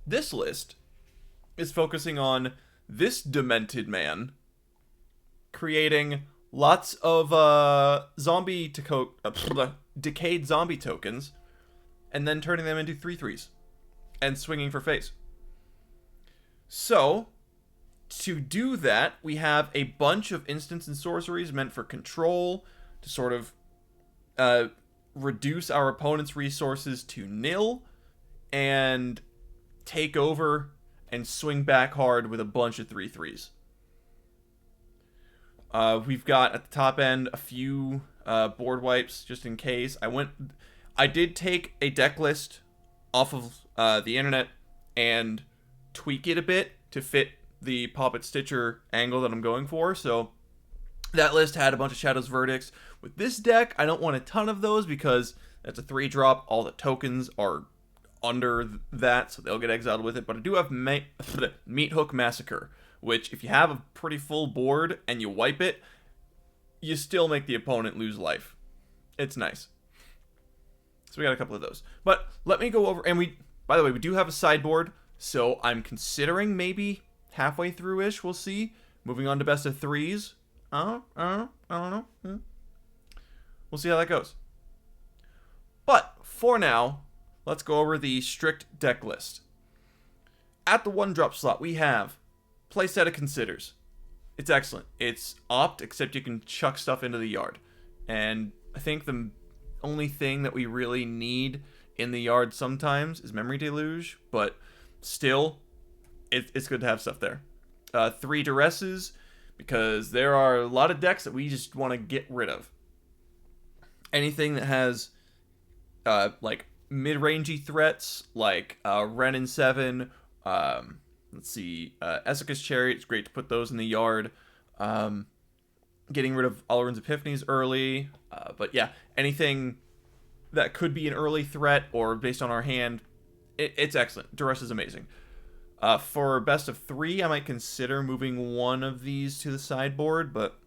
This list is focusing on this demented man creating lots of decayed zombie tokens and then turning them into 3/3s and swinging for face. So, to do that, we have a bunch of instants and sorceries meant for control to sort of reduce our opponent's resources to nil and take over and swing back hard with a bunch of 3/3s. We've got at the top end a few board wipes just in case. I did take a deck list off of the internet and tweak it a bit to fit the Poppet Stitcher angle that I'm going for. So that list had a bunch of Shadow's Verdicts. With this deck, I don't want a ton of those because that's a 3-drop. All the tokens are under that, so they'll get exiled with it. But I do have Meathook Massacre, which if you have a pretty full board and you wipe it, you still make the opponent lose life. It's nice. So we got a couple of those. But let me go over, and by the way, we do have a sideboard, so I'm considering maybe halfway through-ish, we'll see. Moving on to best of 3s. I don't know. We'll see how that goes. But for now, let's go over the strict deck list. At the 1-drop slot, we have Playset of Considers. It's excellent. It's opt, except you can chuck stuff into the yard. And I think the only thing that we really need in the yard sometimes is Memory Deluge, but still, it's good to have stuff there. 3 Duresses, because there are a lot of decks that we just want to get rid of. Anything that has like mid-rangey threats, like Ren and 7, let's see, Esika's Chariot, it's great to put those in the yard. Getting rid of Alrund's Epiphanies early, but yeah, anything that could be an early threat or based on our hand, it's excellent. Duress is amazing. For best of 3, I might consider moving one of these to the sideboard, but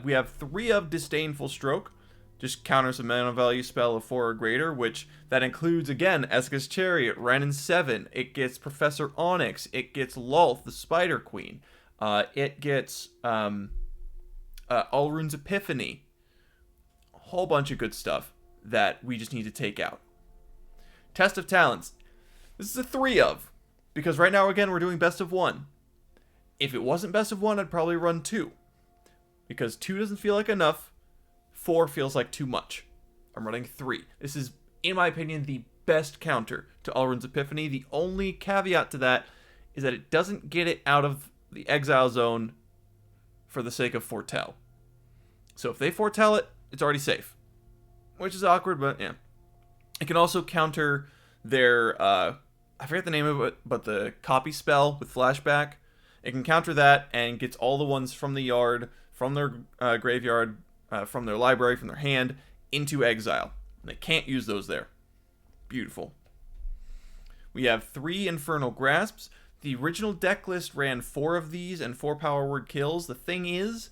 we have 3 of Disdainful Stroke. Just counters a mana value spell of 4 or greater, which that includes, again, Esika's Chariot, Ren and 7. It gets Professor Onyx. It gets Lolth, the Spider Queen. It gets Alrund's Epiphany. A whole bunch of good stuff that we just need to take out. Test of Talents. This is a 3 of, because right now, again, we're doing best of 1. If it wasn't best of 1, I'd probably run 2. Because 2 doesn't feel like enough. 4 feels like too much. I'm running 3. This is, in my opinion, the best counter to Alrund's Epiphany. The only caveat to that is that it doesn't get it out of the exile zone for the sake of foretell. So if they foretell it, it's already safe. Which is awkward, but yeah. It can also counter their, I forget the name of it, but the copy spell with flashback. It can counter that and gets all the ones from the yard, from their graveyard, from their library, from their hand, into exile. And they can't use those there. Beautiful. We have 3 Infernal Grasps. The original deck list ran 4 of these and 4 power word kills. The thing is,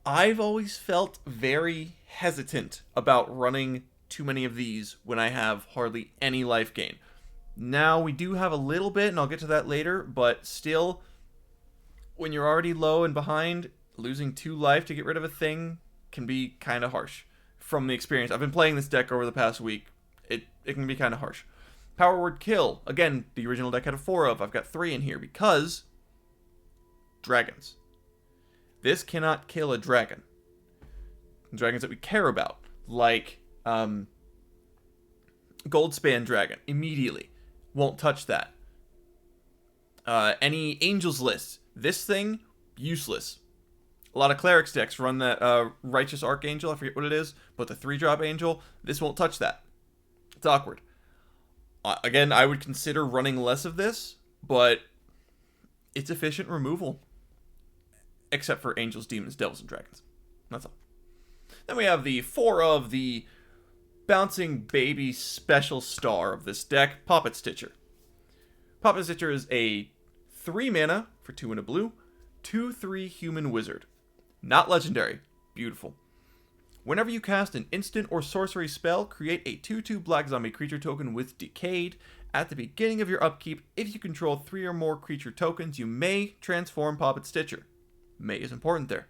I've always felt very hesitant about running too many of these when I have hardly any life gain. Now we do have a little bit, and I'll get to that later, but still, when you're already low and behind, losing 2 life to get rid of a thing can be kind of harsh. From the experience, I've been playing this deck over the past week. It can be kind of harsh. Power word kill. Again, the original deck had a 4 of. I've got 3 in here because dragons. This cannot kill a dragon. Dragons that we care about, like Goldspan Dragon, immediately. Won't touch that. Any Angels list. This thing, useless. A lot of Clerics decks run that Righteous Archangel, I forget what it is, but the 3-drop Angel, this won't touch that. It's awkward. Again, I would consider running less of this, but it's efficient removal. Except for Angels, Demons, Devils, and Dragons. That's all. Then we have the 4 of the bouncing baby special star of this deck, Poppet Stitcher. Poppet Stitcher is a 3 mana for 2 and a blue, 2/3 human wizard. Not legendary. Beautiful. Whenever you cast an instant or sorcery spell, create a 2/2 black zombie creature token with Decayed. At the beginning of your upkeep, if you control 3 or more creature tokens, you may transform Poppet Stitcher. May is important there.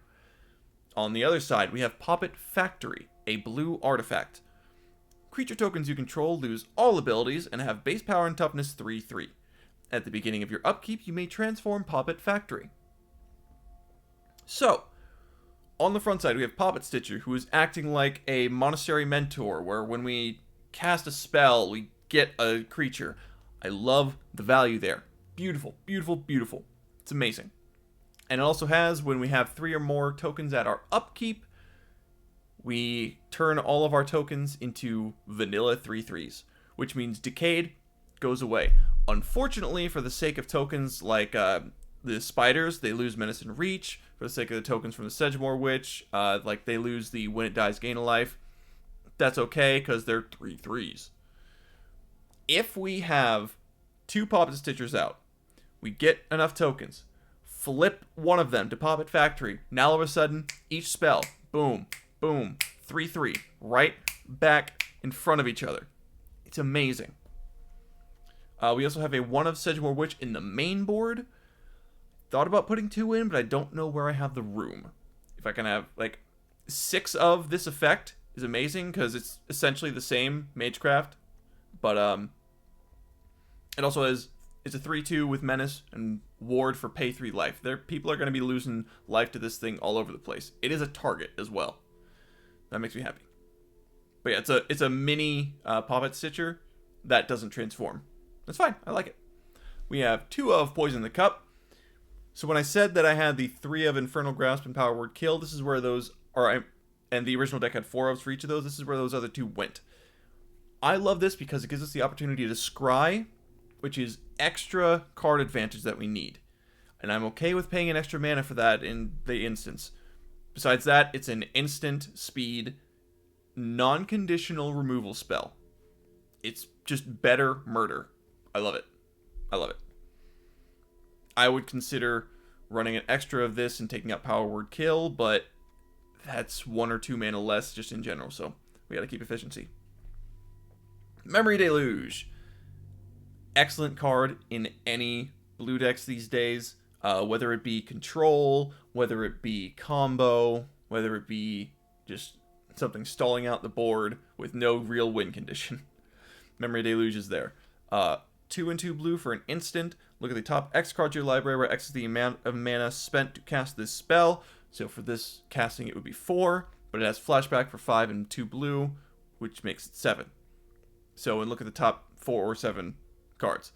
On the other side, we have Poppet Factory, a blue artifact. Creature tokens you control lose all abilities and have base power and toughness 3/3. At the beginning of your upkeep, you may transform Poppet Factory. So, on the front side, we have Poppet Stitcher, who is acting like a monastery mentor, where when we cast a spell, we get a creature. I love the value there. Beautiful, beautiful, beautiful. It's amazing. And it also has, when we have 3 or more tokens at our upkeep, we turn all of our tokens into vanilla 3/3s, which means Decayed goes away. Unfortunately, for the sake of tokens like the spiders, they lose Menace and Reach. For the sake of the tokens from the Sedgemoor Witch, like they lose the when it dies gain a life. That's okay, because they're 3/3s. If we have 2 Poppet Stitchers out, we get enough tokens, flip one of them to Poppet Factory. Now all of a sudden, each spell, boom, boom, 3/3, right back in front of each other. It's amazing. We also have a 1 of Sedgemoor Witch in the main board. Thought about putting 2 in, but I don't know where I have the room. If I can have, like, 6 of this effect is amazing, because it's essentially the same Magecraft. But, it also has, it's a 3/2 with Menace and Ward for pay 3 life. People are going to be losing life to this thing all over the place. It is a target as well. That makes me happy. But yeah, it's a mini Poppet Stitcher that doesn't transform. That's fine. I like it. We have 2 of Poison the Cup. So when I said that I had the 3 of Infernal Grasp and Power Word Kill, this is where those are, and the original deck had 4 ofs for each of those. This is where those other 2 went. I love this because it gives us the opportunity to scry, which is extra card advantage that we need. And I'm okay with paying an extra mana for that in the instance. Besides that, it's an instant speed, non-conditional removal spell. It's just better murder. I love it. I love it. I would consider running an extra of this and taking out Power Word Kill, but that's 1 or 2 mana less just in general, so we gotta keep efficiency. Memory Deluge. Excellent card in any blue decks these days, whether it be control, whether it be combo, whether it be just something stalling out the board with no real win condition. Memory Deluge is there. 2 and 2 blue for an instant. Look at the top X card to your library, where X is the amount of mana spent to cast this spell. So for this casting, it would be 4, but it has flashback for 5 and 2 blue, which makes it 7. So, and look at the top 4 or 7 cards.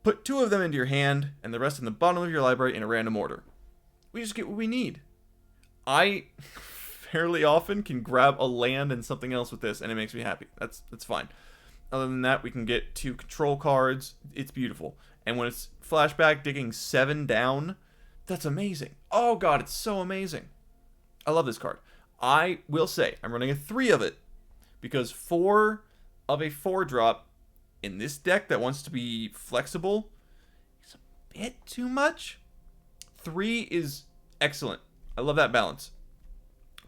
Put 2 of them into your hand, and the rest in the bottom of your library in a random order. We just get what we need. I fairly often can grab a land and something else with this, and it makes me happy. That's fine. Other than that, we can get 2 control cards. It's beautiful. And when it's flashback digging 7 down, that's amazing. Oh god, it's so amazing. I love this card. I will say, I'm running a 3 of it, because 4 of a 4-drop in this deck that wants to be flexible is a bit too much. 3 is excellent. I love that balance.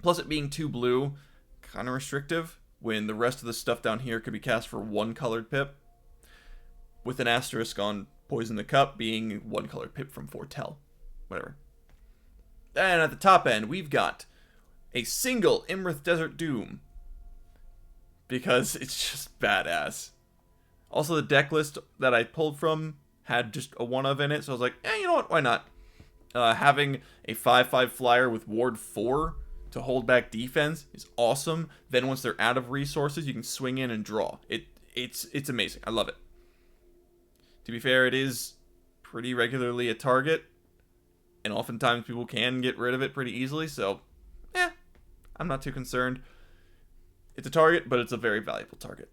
Plus it being 2 blue, kind of restrictive, when the rest of the stuff down here could be cast for 1 colored pip, with an asterisk on Poison the Cup being 1 colored pip from Foretell. Whatever. And at the top end, we've got a single Iymrith Desert Doom, because it's just badass. Also, the deck list that I pulled from had just a 1 of in it, so I was like, you know what, why not? Having a 5/5 flyer with Ward 4 to hold back defense is awesome. Then once they're out of resources, you can swing in and draw. It's amazing. I love it. To be fair, it is pretty regularly a target, and oftentimes people can get rid of it pretty easily, so I'm not too concerned. It's a target, but it's a very valuable target.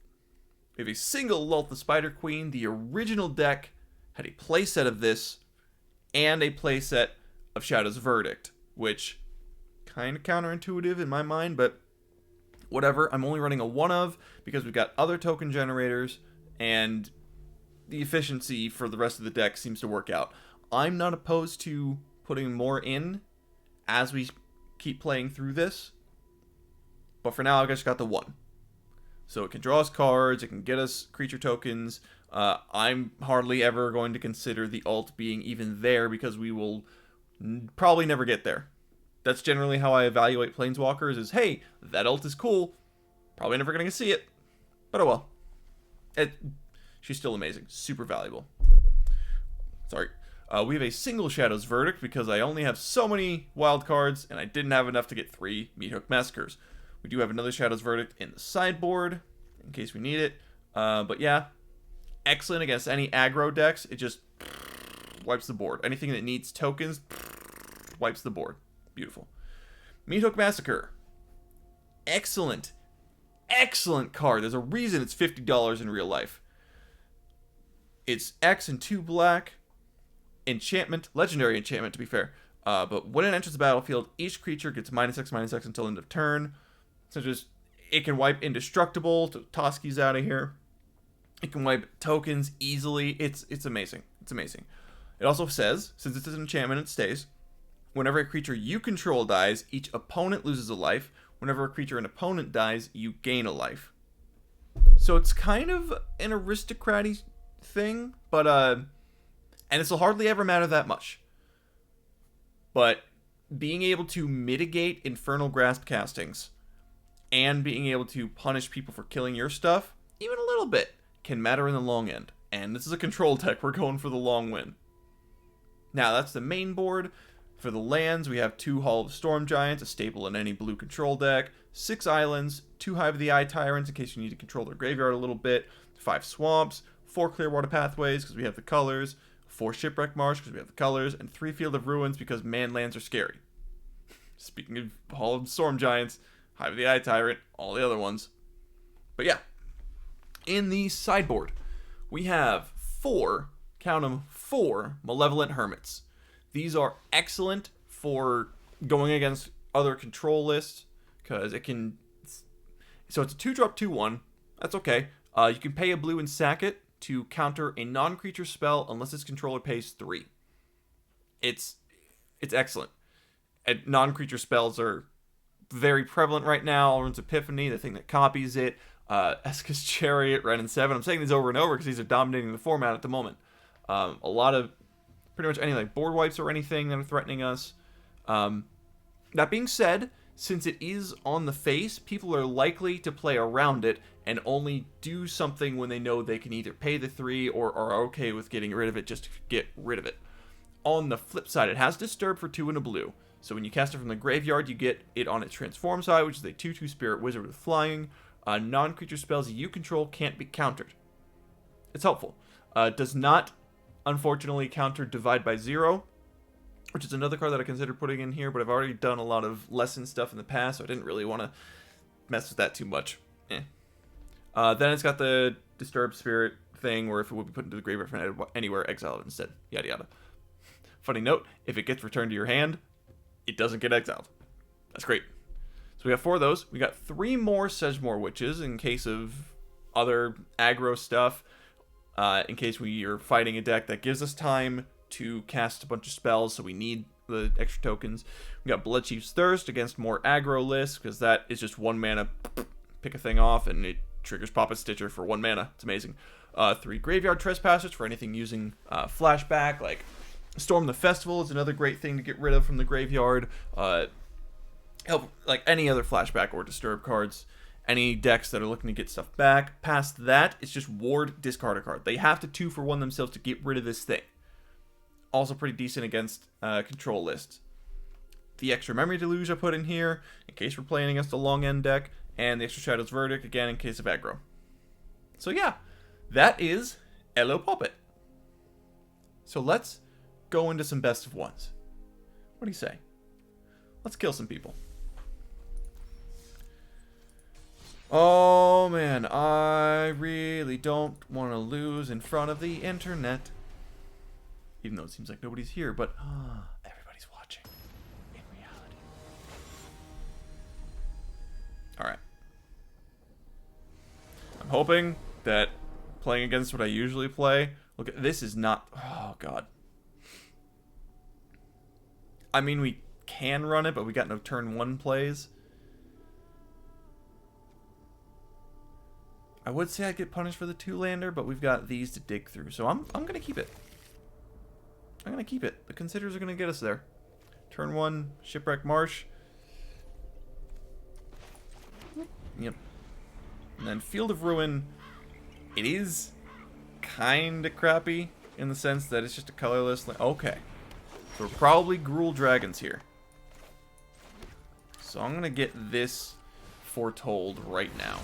We have a single Lolth the Spider Queen. The original deck had a playset of this and a playset of Shadow's Verdict, which kind of counterintuitive in my mind, but whatever. I'm only running a 1 of because we've got other token generators, and the efficiency for the rest of the deck seems to work out. I'm not opposed to putting more in as we keep playing through this, But for now, I just got the 1. So it can draw us cards, it can get us creature tokens. I'm hardly ever going to consider the ult being even there because we will probably never get there. That's generally how I evaluate Planeswalkers is, hey, that ult is cool. Probably never going to see it. But oh well. She's still amazing. Super valuable. Sorry. We have a single Shadow's Verdict because I only have so many wild cards and I didn't have enough to get 3 Meathook Massacres. We do have another Shadow's Verdict in the sideboard in case we need it. But yeah, excellent against any aggro decks. It just wipes the board. Anything that needs tokens wipes the board. Beautiful. Meathook Massacre. Excellent. Excellent card. There's a reason it's $50 in real life. It's X and 2 black. Enchantment. Legendary enchantment, to be fair. But when it enters the battlefield, each creature gets -X/-X until end of turn. So just, it can wipe indestructible. Toski's out of here. It can wipe tokens easily. It's amazing. It's amazing. It also says, since it's an enchantment, it stays. Whenever a creature you control dies, each opponent loses a life. Whenever a creature an opponent dies, you gain a life. So it's kind of an aristocratic thing, but and this will hardly ever matter that much. But being able to mitigate Infernal Grasp castings and being able to punish people for killing your stuff, even a little bit, can matter in the long end. And this is a control deck. We're going for the long win. Now, that's the main board. For the lands, we have 2 Hall of Storm Giants, a staple in any blue control deck, 6 islands, 2 Hive of the Eye Tyrants in case you need to control their graveyard a little bit, 5 swamps, 4 Clearwater Pathways because we have the colors, 4 Shipwreck Marsh because we have the colors, and 3 Field of Ruins because man lands are scary. Speaking of Hall of Storm Giants, Hive of the Eye Tyrant, all the other ones. But yeah, in the sideboard, we have 4, count them, 4 Malevolent Hermits. These are excellent for going against other control lists because it can. So it's a 2-drop 2/1. That's okay. You can pay a blue and sack it to counter a non-creature spell unless its controller pays 3. It's excellent. And non-creature spells are very prevalent right now. Alrund's Epiphany, the thing that copies it. Eska's Chariot, Ren and 7. I'm saying these over and over because these are dominating the format at the moment. A lot of pretty much any like board wipes or anything that are threatening us. That being said, since it is on the face, people are likely to play around it and only do something when they know they can either pay the 3 or are okay with getting rid of it just to get rid of it. On the flip side, it has Disturb for 2 and a blue. So when you cast it from the graveyard, you get it on its transform side, which is a 2/2 Spirit Wizard with flying. Non-creature spells you control can't be countered. It's helpful. Does not, unfortunately, counter Divide by 0, which is another card that I considered putting in here, but I've already done a lot of lesson stuff in the past, so I didn't really want to mess with that too much. Then it's got the Disturb Spirit thing, where if it would be put into the graveyard from anywhere, exile it instead. Yada yada. Funny note, if it gets returned to your hand, it doesn't get exiled. That's great. So we got 4 of those. We got 3 more Sedgemoor Witches in case of other aggro stuff. In case we are fighting a deck that gives us time to cast a bunch of spells, so we need the extra tokens. We got Bloodchief's Thirst against more aggro lists, because that is just 1 mana, pick a thing off, and it triggers Poppet Stitcher for 1 mana. It's amazing. 3 Graveyard Trespassers for anything using flashback, like Storm the Festival is another great thing to get rid of from the graveyard. Help, like any other flashback or disturb cards. Any decks that are looking to get stuff back. Past that, it's just ward, discard a card. They have to 2-for-1 themselves to get rid of this thing. Also pretty decent against control lists. The extra Memory Deluge I put in here, in case we're playing against a long end deck. And the extra Shadow's Verdict, again, in case of aggro. So yeah, that is Ello Poppet. So let's go into some best of ones. What do you say? Let's kill some people. Oh man, I really don't want to lose in front of the internet. Even though it seems like nobody's here, but everybody's watching in reality. Alright. I'm hoping that playing against what I usually play... Look, this is not... Oh god. I mean, we can run it, but we got no turn 1 plays. I would say I'd get punished for the 2-lander, but we've got these to dig through. So I'm going to keep it. I'm going to keep it. The Considers are going to get us there. Turn 1, Shipwreck Marsh. Yep. And then Field of Ruin. It is kind of crappy in the sense that it's just a colorless... Okay. So we're probably Gruul Dragons here. So I'm going to get this foretold right now.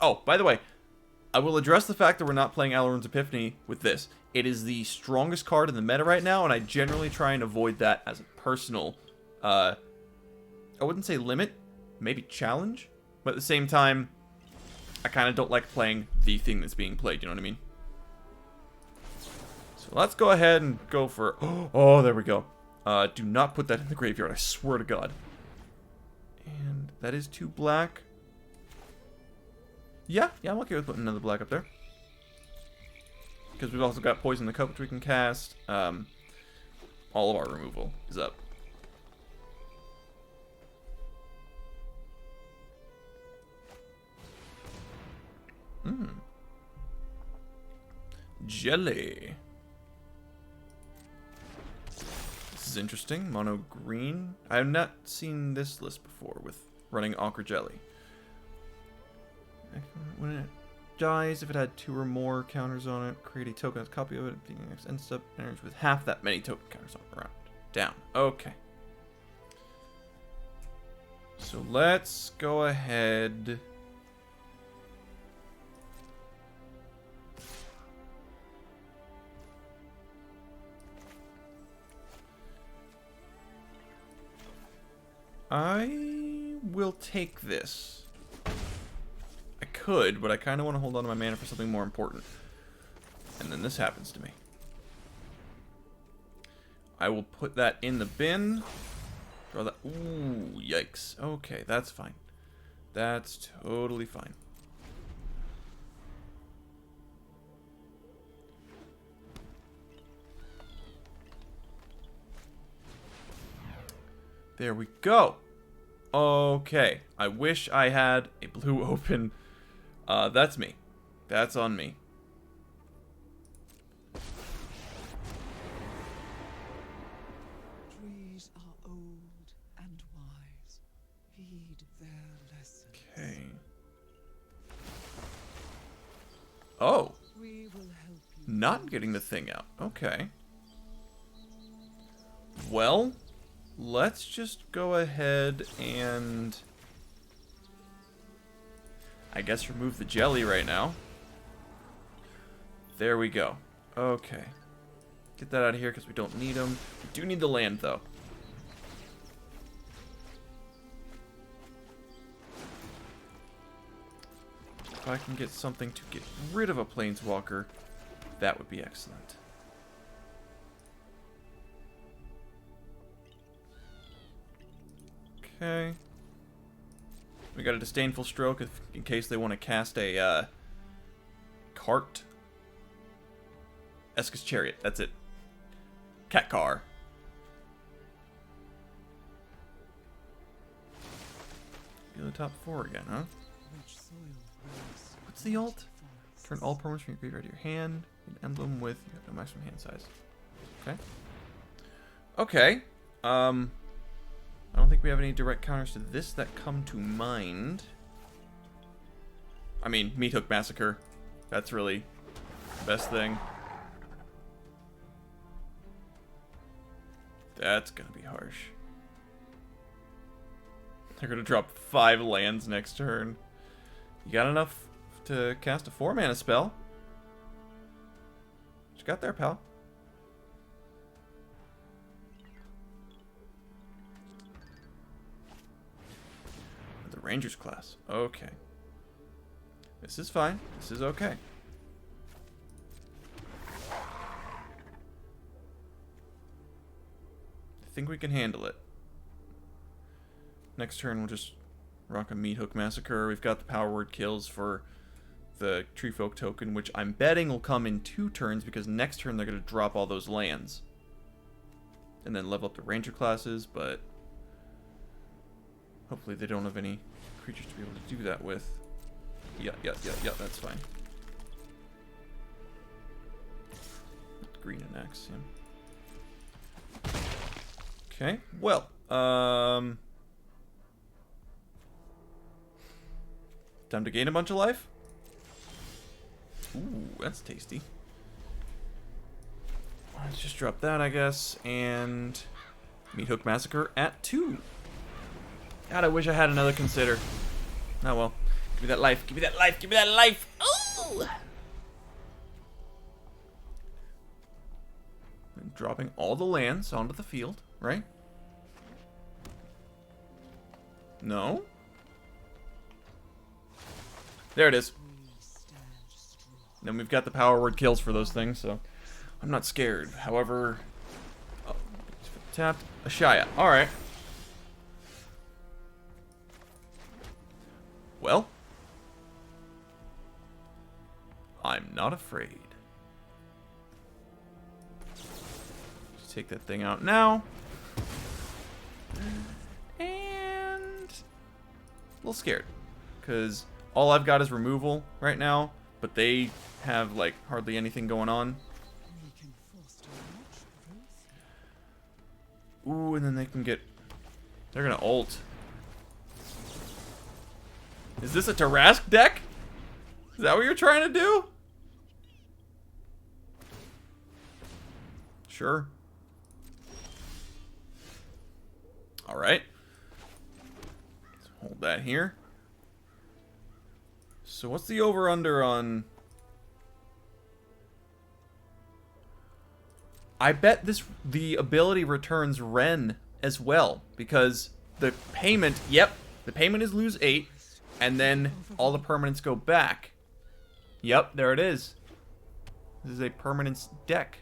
Oh, by the way, I will address the fact that we're not playing Alrund's Epiphany with this. It is the strongest card in the meta right now, and I generally try and avoid that as a personal, I wouldn't say limit, maybe challenge, but at the same time, I kind of don't like playing the thing that's being played, you know what I mean? So let's go ahead and go for... Oh, there we go. Do not put that in the graveyard, I swear to God. And that is 2 black. Yeah, I'm okay with putting another black up there. Because we've also got Poison the Cup, which we can cast. All of our removal is up. Jelly. This is interesting. Mono green. I have not seen this list before with running Ochre Jelly. When it dies, if it had 2 or more counters on it, create a token as a copy of it. Ends up enters with half that many token counters on it around. Down. Okay. So let's go ahead. I will take this. I could, but I kind of want to hold on to my mana for something more important. And then this happens to me. I will put that in the bin. Draw that. Ooh, yikes. Okay, that's fine. That's totally fine. There we go. Okay. I wish I had a blue open. That's me. That's on me. Trees are old and wise. Heed their lessons. Okay. Oh. We will help you. Not getting the thing out. Okay. Well, let's just go ahead and... I guess remove the jelly right now. There we go. Okay. Get that out of here because we don't need them. We do need the land, though. If I can get something to get rid of a planeswalker, that would be excellent. Okay. We got a Disdainful Stroke in case they want to cast a cart. Esca's Chariot, that's it. Cat car. Go to the top 4 again, huh? What's the ult? Turn all permanents from your graveyard to your hand. An emblem with you have no maximum hand size. Okay. Okay. I don't think we have any direct counters to this that come to mind. I mean, Meathook Massacre. That's really the best thing. That's gonna be harsh. They're gonna drop 5 lands next turn. You got enough to cast a 4-mana spell? What you got there, pal? The Rangers class. Okay. This is fine. This is okay. I think we can handle it. Next turn we'll just rock a Meathook Massacre. We've got the power word kills for the Treefolk token, which I'm betting will come in 2 turns because next turn they're going to drop all those lands. And then level up the Ranger classes, but hopefully they don't have any creatures to be able to do that with. Yeah, that's fine. Green and X, yeah. Okay, well, time to gain a bunch of life. Ooh, that's tasty. Let's just drop that, I guess, and Meathook Massacre at 2. God, I wish I had another consider. Oh well. Give me that life, give me that life, give me that life! Ooh! And dropping all the lands onto the field, right? No? There it is. Then we've got the power word kills for those things, so I'm not scared. However, oh, tapped Ashaya. All right. Well, I'm not afraid. Just take that thing out now. And a little scared, because all I've got is removal right now, but they have like hardly anything going on. Ooh, and then they can get... They're gonna ult. Is this a Tarask deck? Is that what you're trying to do? Sure. Alright. Let's hold that here. So what's the over-under on... I bet the ability returns Ren as well, because the payment, yep, the payment is lose 8, and then all the permanents go back. Yep, there it is. This is a permanence deck.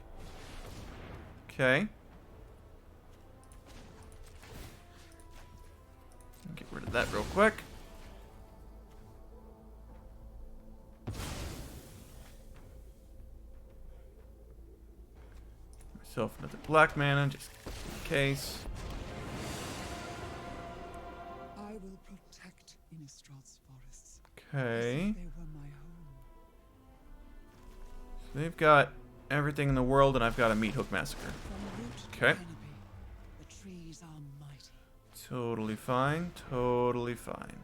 Okay. Get rid of that real quick. Myself another black mana, just in case. I will protect Innistrad's forests. Okay. As if they were my home. So they've got everything in the world, and I've got a Meathook Massacre. From root to Okay. canopy, the trees are mighty. Totally fine. Totally fine.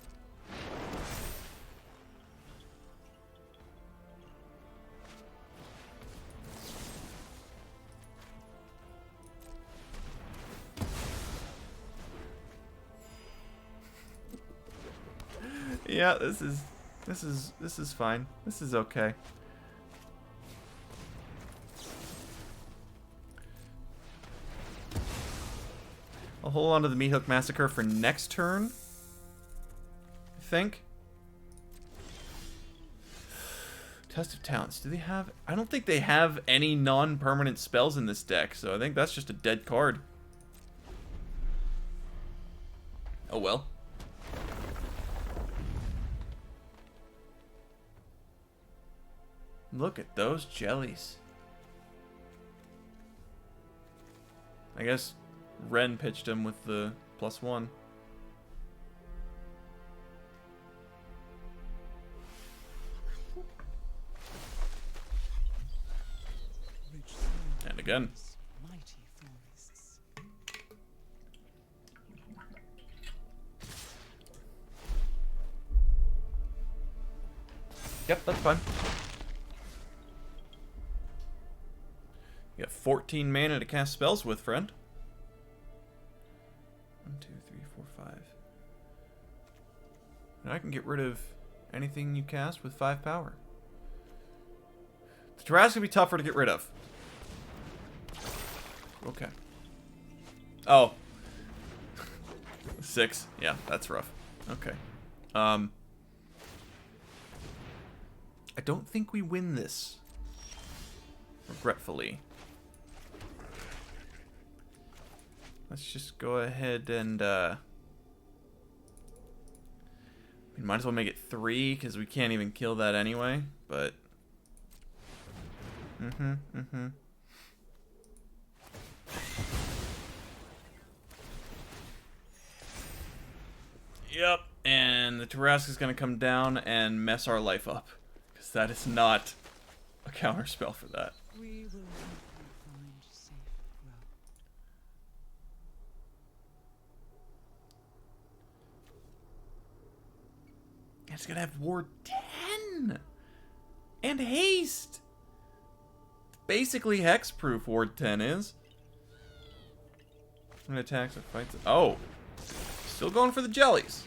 Yeah, this is fine. This is okay. I'll hold on to the Meathook Massacre for next turn, I think. Test of Talents. Do they have... I don't think they have any non-permanent spells in this deck, so I think that's just a dead card. Oh well. Look at those jellies. I guess Ren pitched him with the +1. And again. Mighty forests. Yep, that's fine. You got 14 mana to cast spells with, friend. 1, 2, 3, 4, 5. And I can get rid of anything you cast with 5 power. The Tarask gonna be tougher to get rid of. Okay. Oh. 6. Yeah, that's rough. Okay. I don't think we win this. Regretfully. Let's just go ahead and, we might as well make it 3, because we can't even kill that anyway, but... Yep, And the Tarrasque is going to come down and mess our life up. Because that is not a counter spell for that. We will help you find safe ground. It's going to have Ward 10! And haste! Basically hexproof Ward 10 is. And attacks or fights. Oh! Still going for the jellies.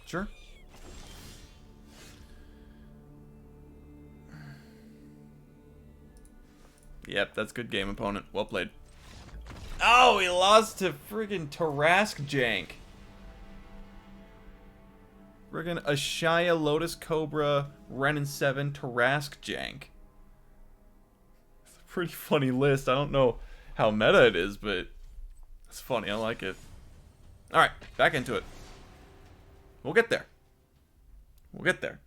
Sure. Yep, that's good game, opponent. Well played. Oh, he lost to friggin' Tarrasque jank. Friggin' Ashaya, Lotus Cobra, Renin 7, Tarrasque jank. It's a pretty funny list. I don't know how meta it is, but it's funny. I like it. Alright, back into it. We'll get there. We'll get there.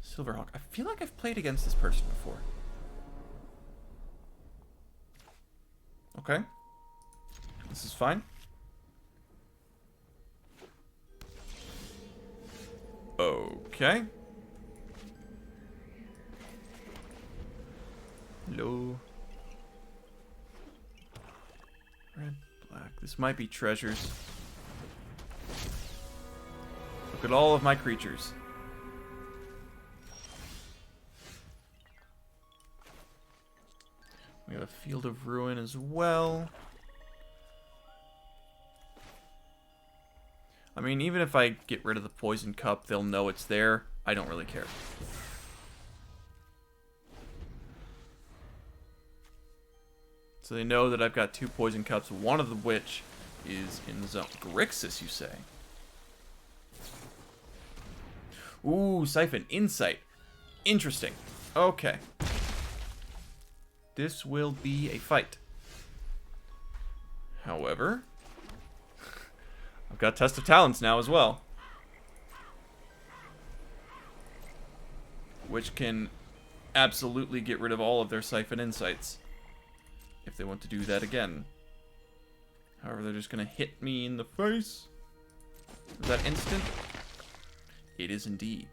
Silverhawk. I feel like I've played against this person before. Okay. This is fine. Okay. Hello. Red, black. This might be treasures. Look at all of my creatures. We have a Field of Ruin as well. I mean, even if I get rid of the Poison Cup, they'll know it's there. I don't really care. So they know that I've got 2 Poison Cups, one of which is in the zone. Grixis, you say? Ooh, Siphon. Insight. Interesting. Okay. This will be a fight. However, I've got Test of Talents now as well, which can absolutely get rid of all of their Siphon Insights if they want to do that again. However, they're just going to hit me in the face. Is that instant? It is indeed.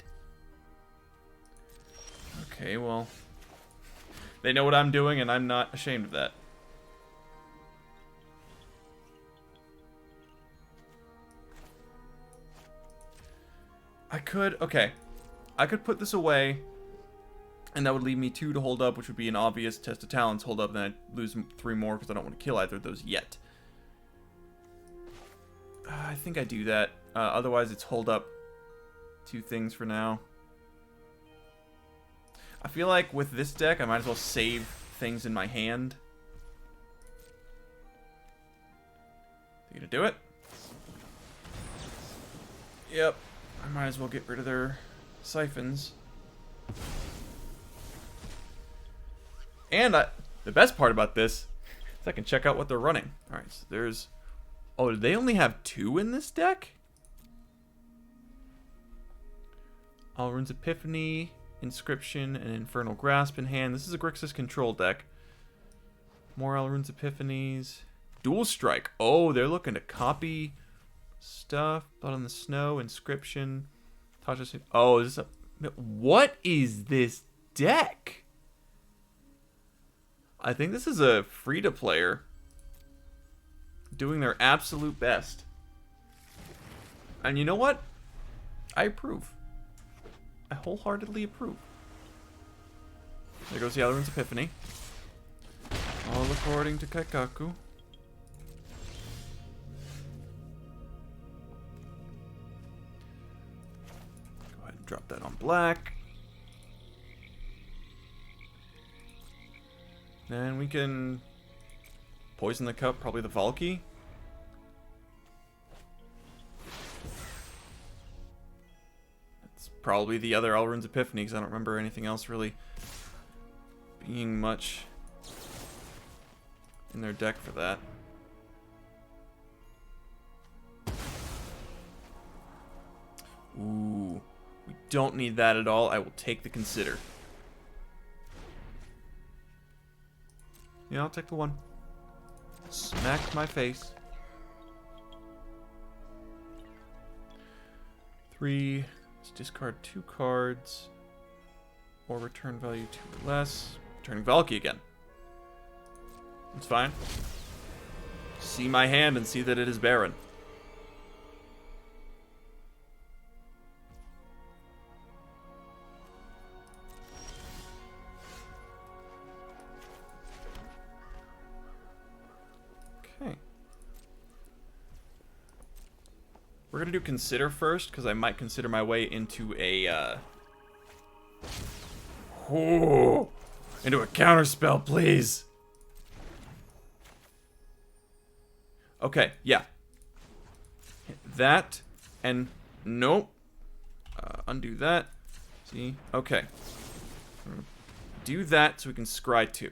Okay, well, they know what I'm doing, and I'm not ashamed of that. I could, okay. I could put this away, and that would leave me 2 to hold up, which would be an obvious Test of Talents hold up, then I'd lose 3 more because I don't want to kill either of those yet. I think I do that. Otherwise, it's hold up 2 things for now. I feel like with this deck, I might as well save things in my hand. You gonna do it? Yep. I might as well get rid of their siphons. And the best part about this is I can check out what they're running. Alright, so there's... Oh, do they only have 2 in this deck? Alrund's Epiphany, Inscription, and Infernal Grasp in hand. This is a Grixis control deck. More Alrund's Epiphanies. Dual Strike. Oh, they're looking to copy stuff. Blood on the Snow, Inscription. Tasha. Oh, is this a... What is this deck? I think this is a free-to-player doing their absolute best. And you know what? I approve. I wholeheartedly approve. There goes the Alrund's Epiphany. All according to Kaikaku. Go ahead and drop that on black. Then we can poison the cup, probably the Valky. That's probably the other Alrund's Epiphany, because I don't remember anything else really being much in their deck for that. Ooh. We don't need that at all. I will take the Consider. Yeah, I'll take the 1. Smack my face. 3. Let's discard 2 cards. Or return value 2 or less. Returning Valky again. It's fine. See my hand and see that it is barren. Okay. We're gonna do Consider first, because I might consider my way into a into a counterspell, please. Okay, yeah. Hit that, and nope. Undo that. See? Okay. Do that so we can scry 2.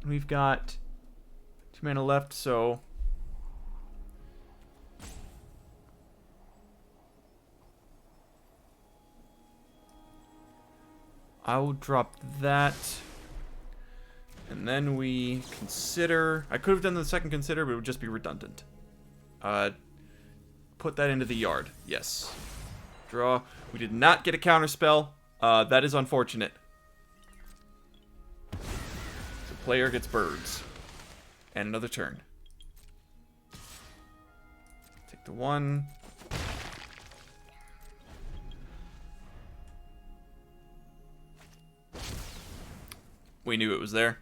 We've got 2 mana left, so I will drop that. And then we consider. I could have done the second Consider, but it would just be redundant. Put that into the yard. Yes. Draw. We did not get a counterspell. That is unfortunate. The player gets birds. And another turn. Take the 1. We knew it was there.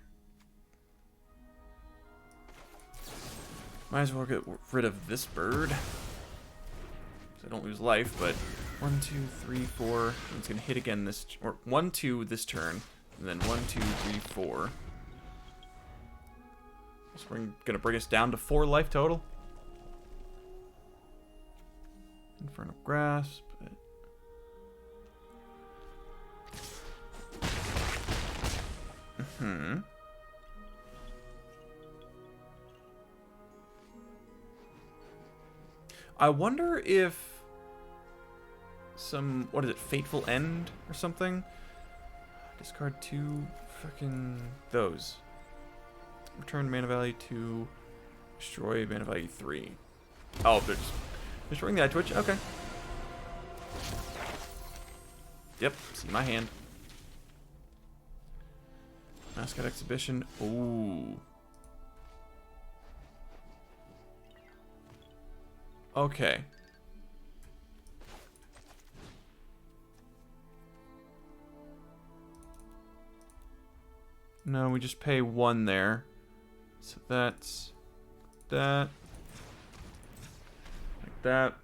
Might as well get rid of this bird. So I don't lose life, but 1, 2, 3, 4. It's gonna hit again this, or 1, 2 this turn, and then 1, 2, 3, 4. So we're gonna bring us down to 4 life total. Infernal Grasp. I wonder if some, what is it, Fateful End or something? Discard 2 fucking those. Return mana value 2. Destroy mana value 3. Oh, they're just destroying the Eye Twitch? Okay. Yep, see my hand. Mascot Exhibition. Ooh. Okay. No, we just pay 1 there. So that's that. Like that.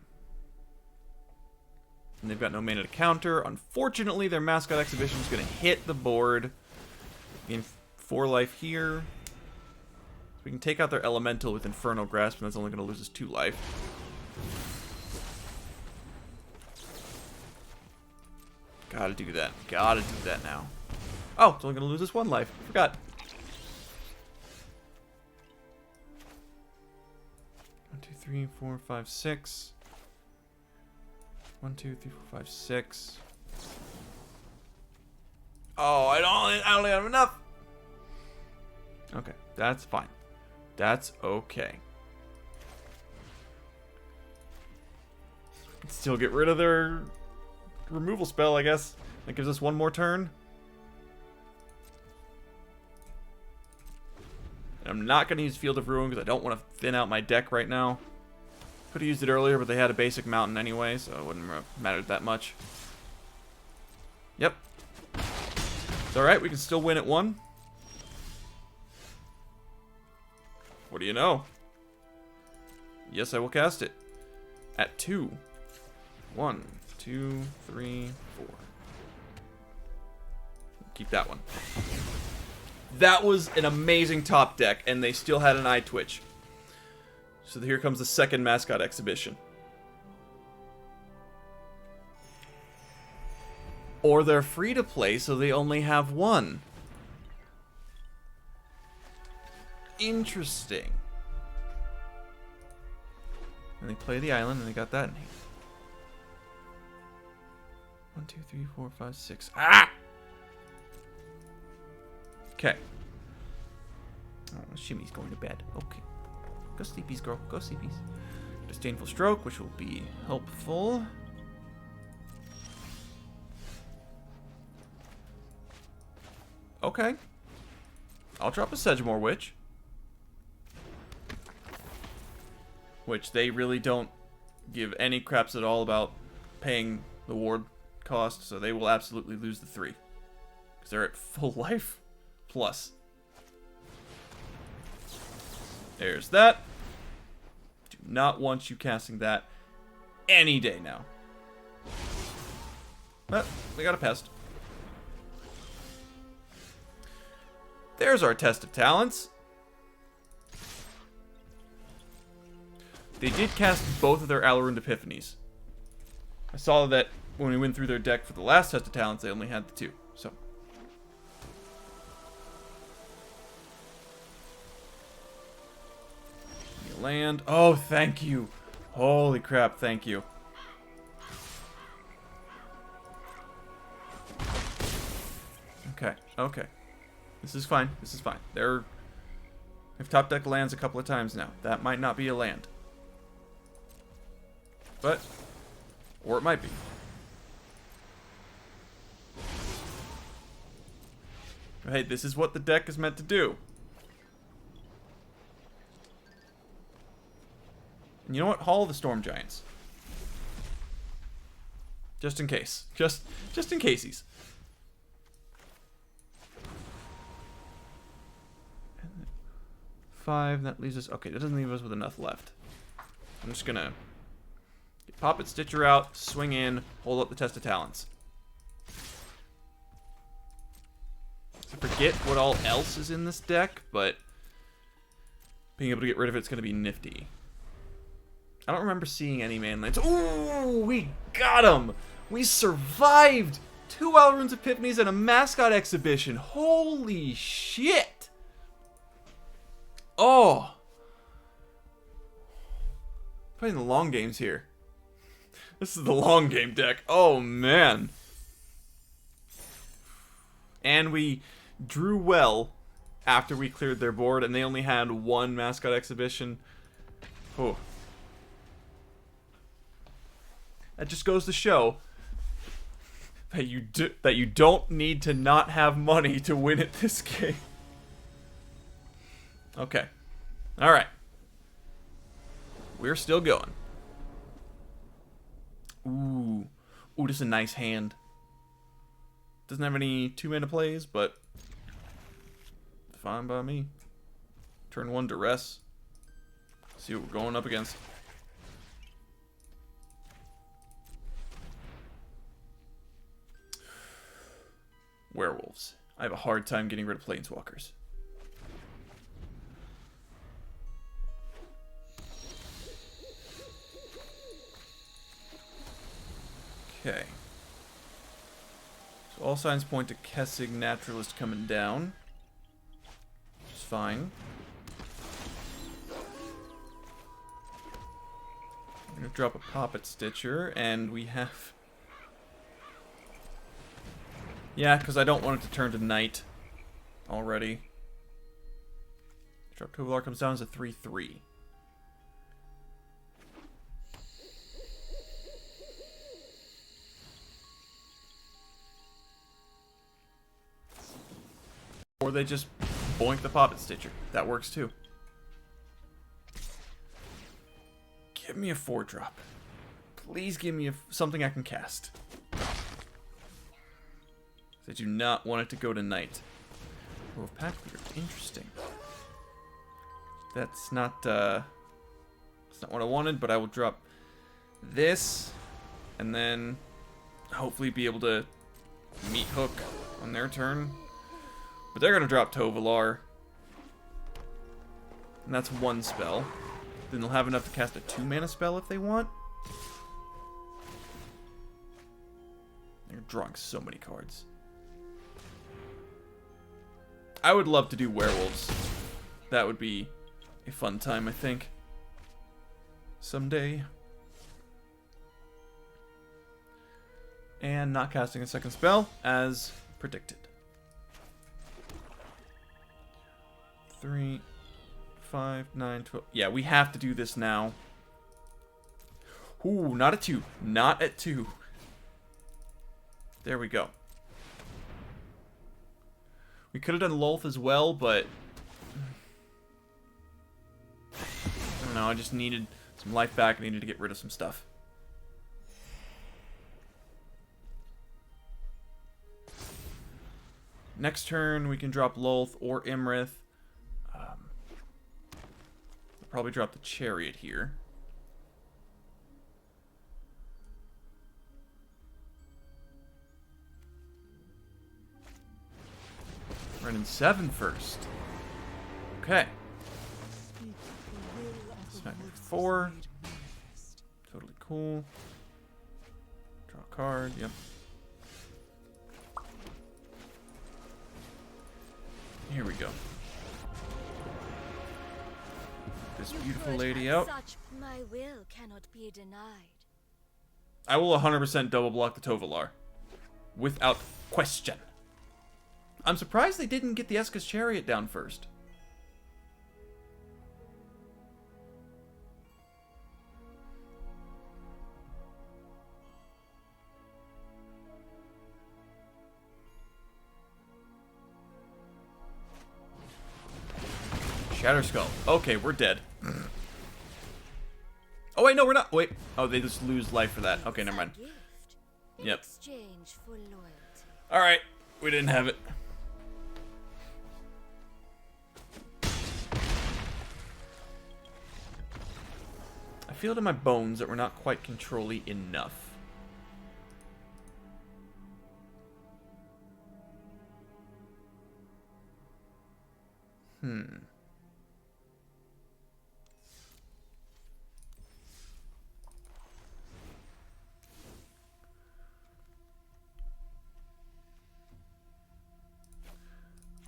And they've got no mana to counter. Unfortunately, their Mascot Exhibition is going to hit the board. Gain 4 life here. So we can take out their Elemental with Infernal Grasp, and that's only going to lose us 2 life. Gotta do that. Gotta do that now. Oh, it's only going to lose us 1 life. Forgot. 1, 2, 3, 4, 5, 6. 1, 2, 3, 4, 5, 6. Oh, I only have enough. Okay, that's fine. That's okay. Still get rid of their removal spell, I guess. That gives us 1 more turn. And I'm not going to use Field of Ruin because I don't want to thin out my deck right now. Could have used it earlier, but they had a basic mountain anyway, so it wouldn't have mattered that much. Yep. It's alright, we can still win at 1. What do you know? Yes, I will cast it. At 2. 1, 2, 3, 4. Keep that one. That was an amazing top deck, and they still had an Eye Twitch. So here comes the second Mascot Exhibition. Or they're free to play, so they only have 1. Interesting. And they play the island, and they got that in hand. 1, 2, 3, 4, 5, 6. Ah! Okay. Oh, Shimmy's going to bed. Okay. Go sleepies, girl. Go sleepies. Disdainful Stroke, which will be helpful. Okay. I'll drop a Sedgemoor Witch. Which they really don't give any craps at all about paying the ward cost, so they will absolutely lose the 3. Because they're at full life plus. There's that. Do not want you casting that any day now. But we got a pest. There's our test of talents. They did cast both of their Alorund Epiphanies. I saw that when we went through their deck for the last test of talents, they only had the 2. So. Land. Oh, thank you. Holy crap, thank you. Okay, okay. This is fine. This is fine. I've top decked lands a couple of times now. That might not be a land. But, or it might be. Hey, this is what the deck is meant to do. And you know what? Hall the Storm Giants. Just in case. Just in caseies. 5, that leaves us... Okay, that doesn't leave us with enough left. I'm just gonna get Poppet Stitcher out, swing in, hold up the Test of Talents. I forget what all else is in this deck, but being able to get rid of it's gonna be nifty. I don't remember seeing any manlands. Ooh, we got him! We survived! 2 Alorund's Epiphanies and a mascot exhibition. Holy shit! Oh! Playing the long games here. This is the long game deck. Oh, man. And we drew well after we cleared their board, and they only had 1 mascot exhibition. Oh. That just goes to show that you don't need to not have money to win at this game. Okay. Alright. We're still going. Ooh. Ooh, this is a nice hand. Doesn't have any 2-mana plays, but fine by me. Turn 1 Duress. See what we're going up against. Werewolves. I have a hard time getting rid of planeswalkers. Okay. So all signs point to Kessig Naturalist coming down. Which is fine. I'm gonna drop a Poppet Stitcher, and we have... Yeah, because I don't want it to turn to night already. Drop Tovolar comes down as a 3/3. Or they just boink the Poppet Stitcher. That works too. Give me a 4-drop. Please give me something I can cast. I do not want it to go to night. Oh, Pack Leader. Interesting. That's not what I wanted, but I will drop this, and then hopefully be able to Meathook on their turn. But they're gonna drop Tovolar, and that's 1 spell. Then they'll have enough to cast a 2-mana spell if they want. They're drawing so many cards. I would love to do werewolves. That would be a fun time, I think. someday. And not casting a second spell, as predicted. 3, 5, 9, 12. Yeah, we have to do this now. Ooh, not at 2. Not at 2. There we go. We could have done Lolth as well, but I don't know, I just needed some life back. I needed to get rid of some stuff. Next turn, we can drop Lolth or Iymrith. We'll probably drop the Chariot here. Running 7 first. Okay. Smack 4. Totally cool. Draw a card. Yep. Here we go. This beautiful lady out. Such my will cannot be denied. I will 100% double block the Tovolar. Without question. I'm surprised they didn't get the Eska's Chariot down first. Shatterskull. Okay, we're dead. Oh wait, no, we're not. Wait. Oh, they just lose life for that. Okay, never mind. Yep. Alright, we didn't have it. I feel it in my bones that we're not quite control-y enough.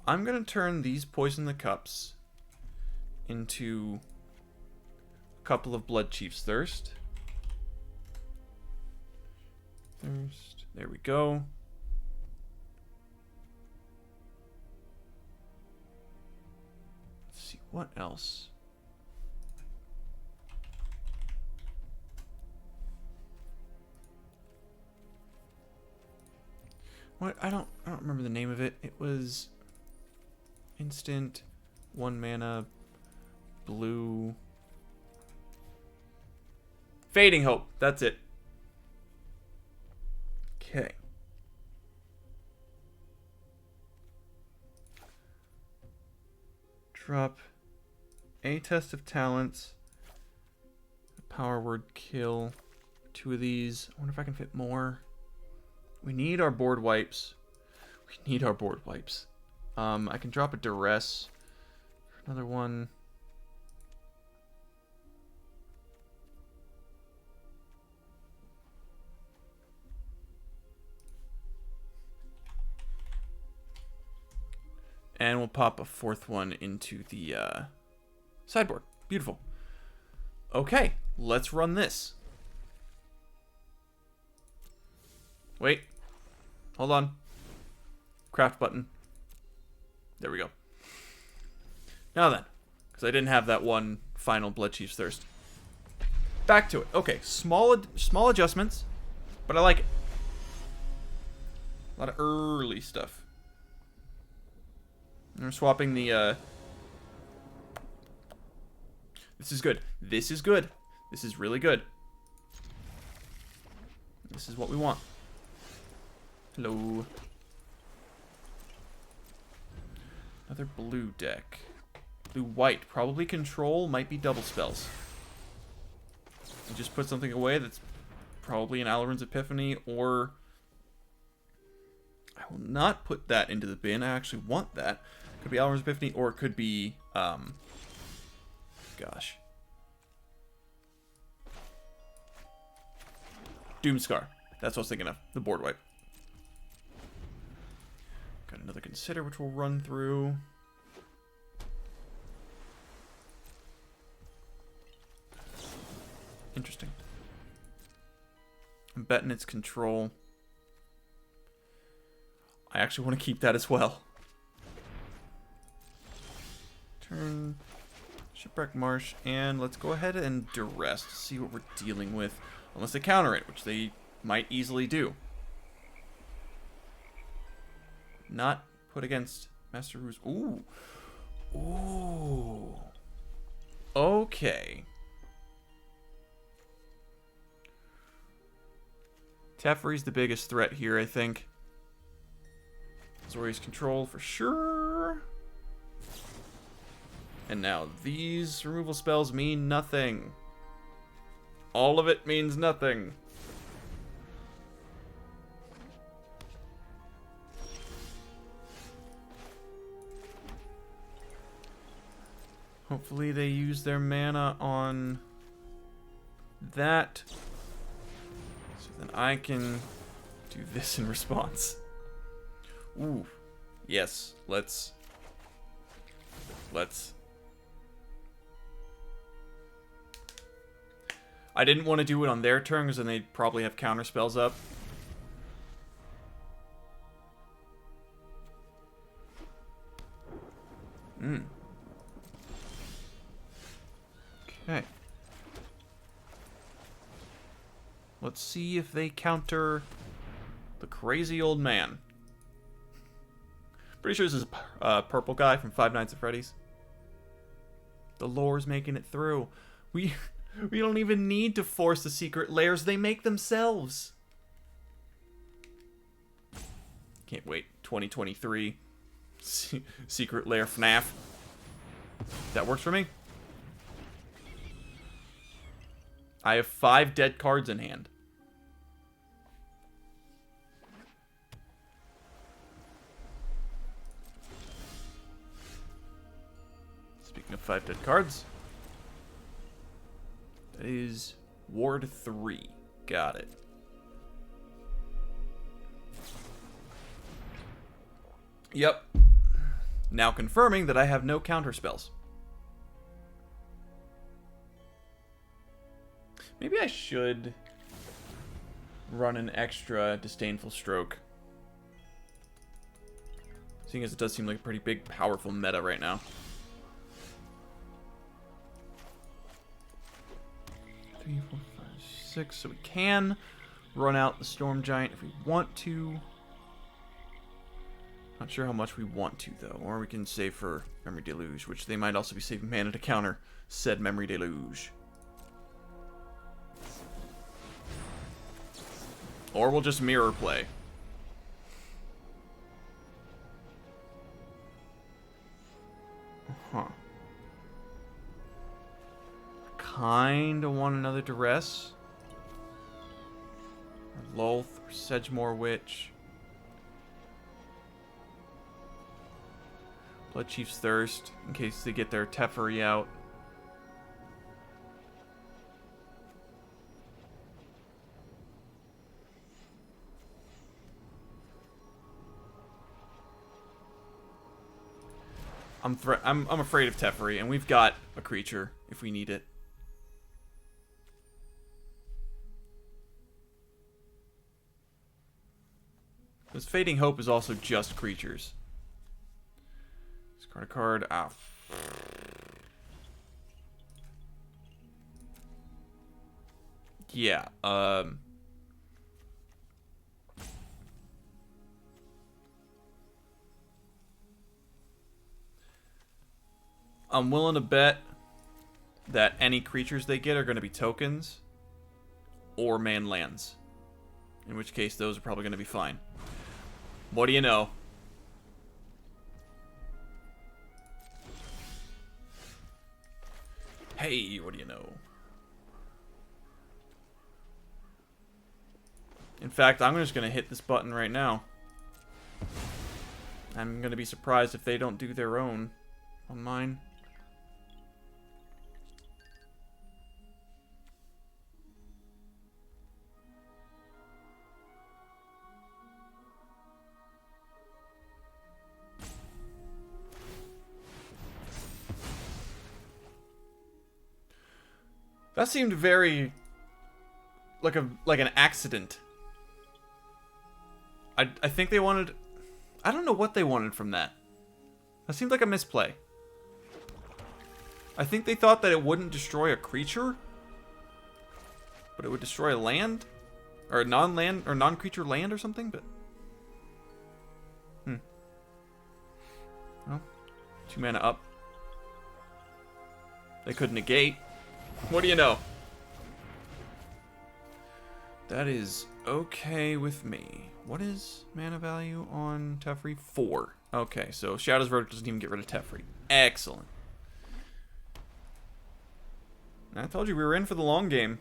I'm going to turn these Poison the Cups into a couple of Bloodchief's Thirst. There we go. Let's see, what else? What? I don't remember the name of it. It was instant, 1 mana, blue. Fading Hope. That's it. Okay. Drop a Test of Talents, a Power Word Kill, 2 of these. I wonder if I can fit more. We need our board wipes. We need our board wipes. I can drop a Duress for another one. And we'll pop a 4th one into the sideboard. Beautiful. Okay, let's run this. Wait. Hold on. Craft button. There we go. Now then, because I didn't have that one final Bloodchief's Thirst. Back to it. Okay, small adjustments, but I like it. A lot of early stuff. And we're swapping the, This is good. This is good. This is really good. This is what we want. Hello. Another blue deck. Blue-white. Probably control. Might be double spells. You just put something away that's probably an Alrund's Epiphany, or I will not put that into the bin. I actually want that. Could be Alrund's Epiphany, or it could be, gosh. Doomscar. That's what I was thinking of. The board wipe. Got another Consider, which we'll run through. Interesting. I'm betting it's control. I actually want to keep that as well. Turn Shipwreck Marsh, and let's go ahead and Duress to see what we're dealing with. Unless they counter it, which they might easily do. Not put against Master Ruse. Ooh. Ooh. Okay. Teferi's the biggest threat here, I think. Zori's control for sure. And now these removal spells mean nothing. All of it means nothing. Hopefully they use their mana on that. So then I can do this in response. Ooh. Yes, let's. I didn't want to do it on their turn because then they'd probably have counter spells up. Okay. Let's see if they counter the crazy old man. Pretty sure this is a purple guy from Five Nights at Freddy's. The lore's making it through. We don't even need to force the secret lairs. They make themselves. Can't wait. 2023. Secret lair FNAF. That works for me. I have 5 dead cards in hand. Speaking of 5 dead cards. That is Ward 3. Got it. Yep. Now confirming that I have no counter spells. Maybe I should run an extra Disdainful Stroke. Seeing as it does seem like a pretty big, powerful meta right now. 3, 4, 5, 6. So we can run out the Storm Giant if we want to. Not sure how much we want to, though. Or we can save for Memory Deluge, which they might also be saving mana to counter said Memory Deluge. Or we'll just mirror play. Huh. Kinda want another Duress. Or Lolth, or Sedgemoor Witch. Bloodchief's Thirst, in case they get their Teferi out. I'm afraid of Teferi, and we've got a creature if we need it. This Fading Hope is also just creatures. Discard a card. Ah. Yeah. I'm willing to bet that any creatures they get are going to be tokens or man lands. In which case, those are probably going to be fine. What do you know? Hey, what do you know? In fact, I'm just going to hit this button right now. I'm going to be surprised if they don't do their own on mine. That seemed very like an accident. I think they wanted... I don't know what they wanted from that. That seemed like a misplay. I think they thought that it wouldn't destroy a creature, but it would destroy a land, or a non-land or non-creature land or something. But well, 2 mana up. They could negate. What do you know? That is okay with me. What is mana value on Teferi? 4. Okay, so Shadow's Verdict doesn't even get rid of Teferi. Excellent. I told you we were in for the long game.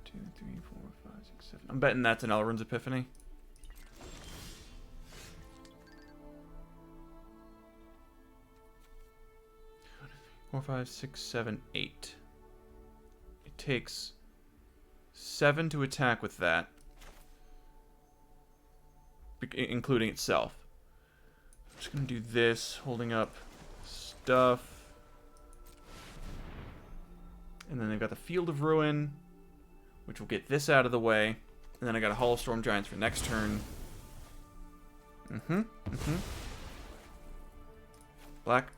Two, three, four, five, six, seven. I'm betting that's an Elrond's Epiphany. 4, 5, 6, 7, 8. It takes 7 to attack with that, including itself. I'm just gonna do this, holding up stuff. And then they've got the Field of Ruin, which will get this out of the way. And then I got a Hollow Storm Giants for next turn. Black.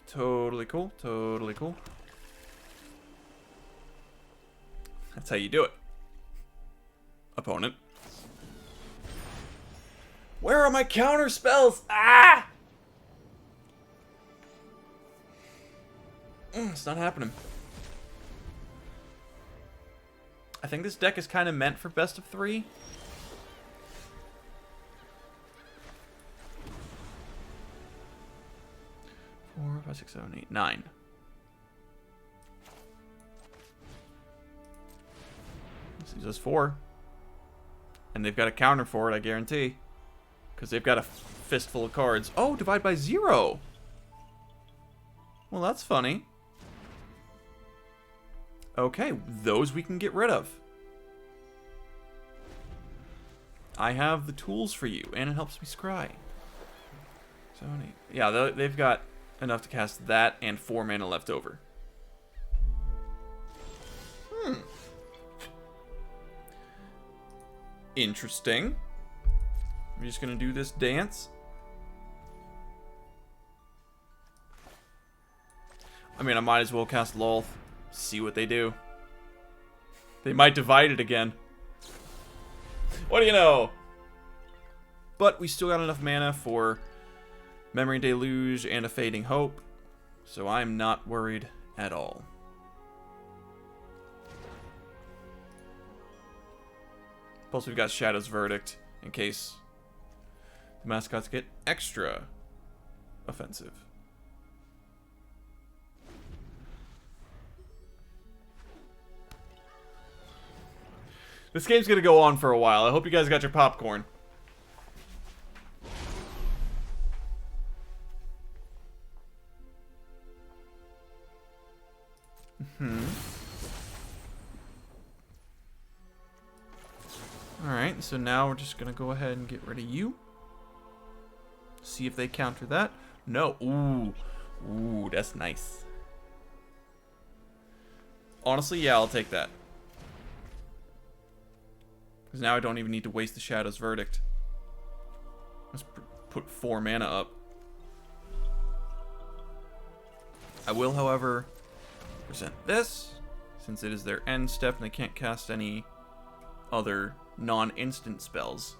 Totally cool, totally cool. That's how you do it. Opponent. Where are my counter spells? Ah! It's not happening. I think this deck is kind of meant for best of 3. Four, 5, 6, 7, 8, 9. This leaves us 4. And they've got a counter for it, I guarantee. Because they've got a fistful of cards. Oh, divide by 0. Well, that's funny. Okay, those we can get rid of. I have the tools for you, and it helps me scry. 7, 8. Yeah, they've got enough to cast that and 4 mana left over. Interesting. I'm just gonna do this dance. I mean, I might as well cast Lolth. See what they do. They might divide it again. What do you know? But we still got enough mana for Memory Deluge and a Fading Hope, so I'm not worried at all. Plus we've got Shadow's Verdict in case the mascots get extra offensive. This game's gonna go on for a while. I hope you guys got your popcorn. Alright, so now we're just gonna go ahead and get rid of you. See if they counter that. No. Ooh. Ooh, that's nice. Honestly, yeah, I'll take that. Because now I don't even need to waste the Shadow's Verdict. Let's put 4 mana up. I will, however, present this, since it is their end step and they can't cast any other non-instant spells.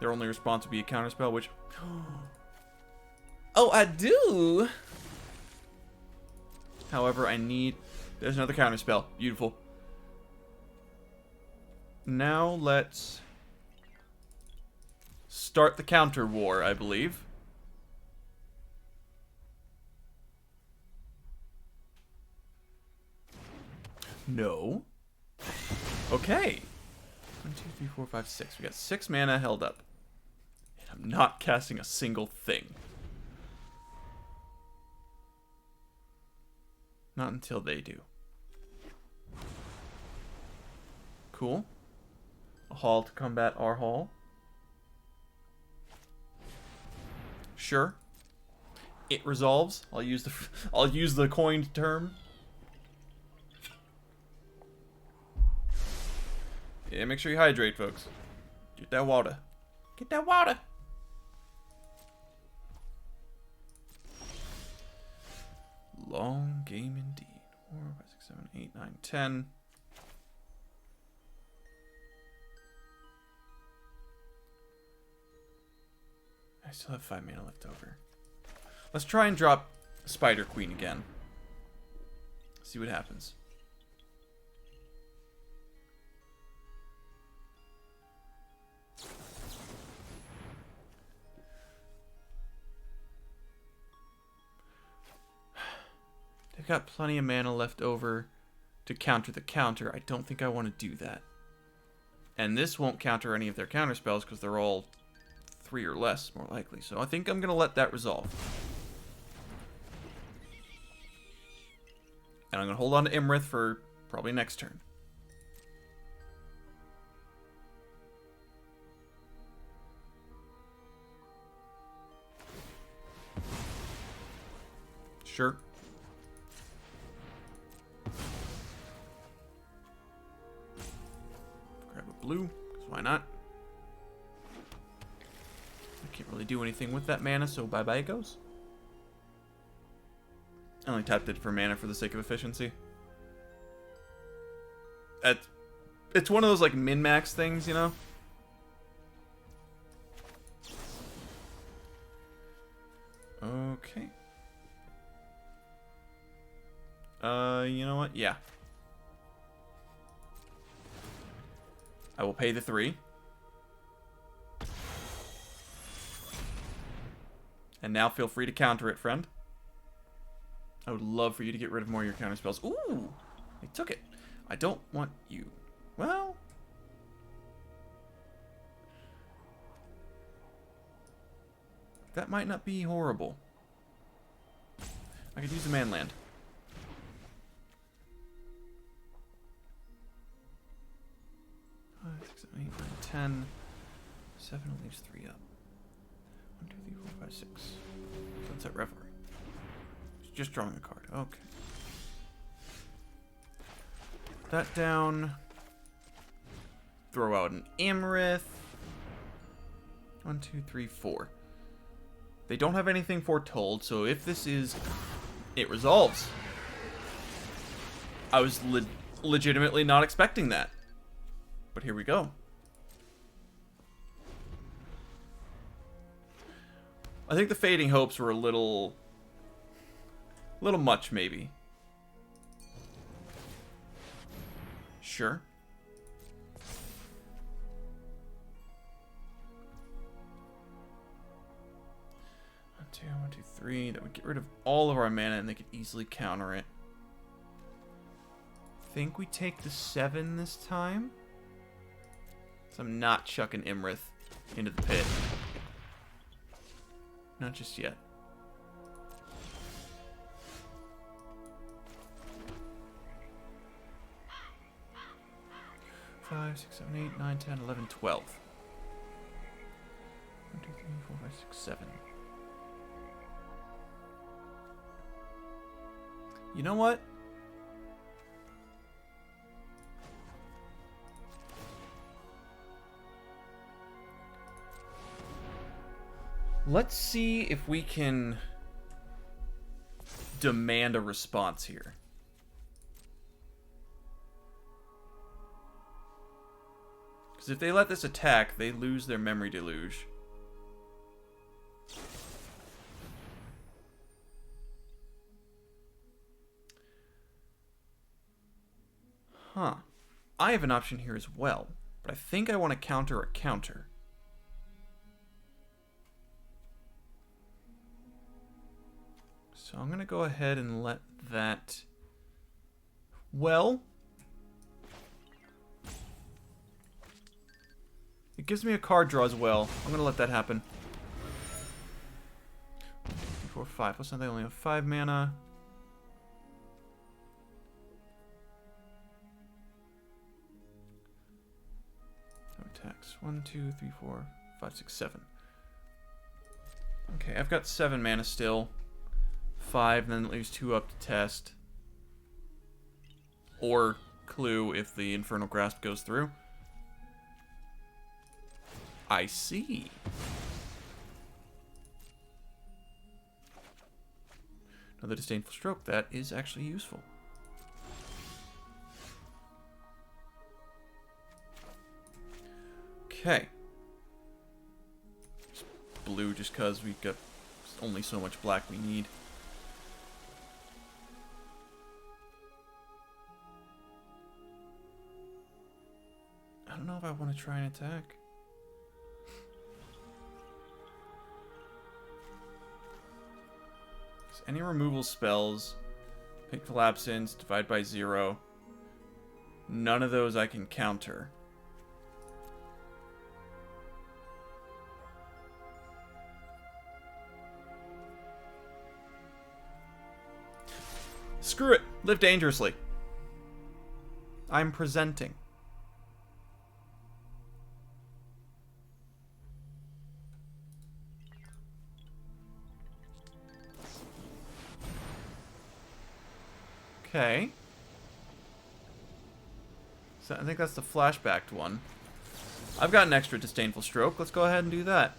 Their only response would be a counterspell, which... Oh, I do! However, I need... There's another counterspell. Beautiful. Now let's start the counter war, I believe. No. Okay. 1, 2, 3, 4, 5, 6. We got 6 mana held up. And I'm not casting a single thing. Not until they do. Cool. A hall to combat our hall. Sure. it resolves. I'll use the coined term. Yeah, make sure you hydrate, folks. Get that water. Get that water. Long game indeed. 4, 5, 6, 7, 8, 9, 10. I still have 5 mana left over. Let's try and drop Spider Queen again. See what happens. They've got plenty of mana left over to counter the counter. I don't think I want to do that. And this won't counter any of their counter spells because they're all 3 or less, more likely. So I think I'm going to let that resolve. And I'm going to hold on to Iymrith for probably next turn. Sure. Grab a blue, because why not? I can't really do anything with that mana, so bye-bye it goes. I only tapped it for mana for the sake of efficiency. It's one of those, like, min-max things, you know? Okay. You know what? Yeah. I will pay the 3. And now feel free to counter it, friend. I would love for you to get rid of more of your counter spells. Ooh! I took it. I don't want you. Well... that might not be horrible. I could use a man land. 5, 6, 7, 8, 9, 10. 7 leaves 3 up. 1, 2, 3, 4, 5, 6. Sunset Reverie. Just drawing a card. Okay. Put that down. Throw out an Iymrith. 1, 2, 3, 4. They don't have anything foretold, so if this is... it resolves. I was legitimately not expecting that. But here we go. I think the Fading Hopes were a little much, maybe. Sure. One, two, 3. That would get rid of all of our mana, and they could easily counter it. Think we take the 7 this time? So I'm not chucking Iymrith into the pit. Not just yet. 5, 6, 7, 8, 9, 10, 11, 12. 1, 2, 3, 4, 5, 6, 7. You know what? Let's see if we can demand a response here. Because if they let this attack, they lose their Memory Deluge. Huh. I have an option here as well, but I think I want to counter a counter. So I'm going to go ahead and let that... well... it gives me a card draw as well. I'm going to let that happen. 4, 5. Plus they only have 5 mana. No attacks. 1, 2, 3, 4, 5, 6, 7. Okay, I've got 7 mana still. 5, and then leaves 2 up to test. Or clue if the Infernal Grasp goes through. I see. Another Disdainful Stroke. That is actually useful. Okay. Blue just because we've got only so much black we need. I don't know if I want to try and attack. Any removal spells, Painful Absence, Divide by 0. None of those I can counter. Screw it. Live dangerously. I'm presenting. Okay. So I think that's the flashbacked one. I've got an extra Disdainful Stroke. Let's go ahead and do that.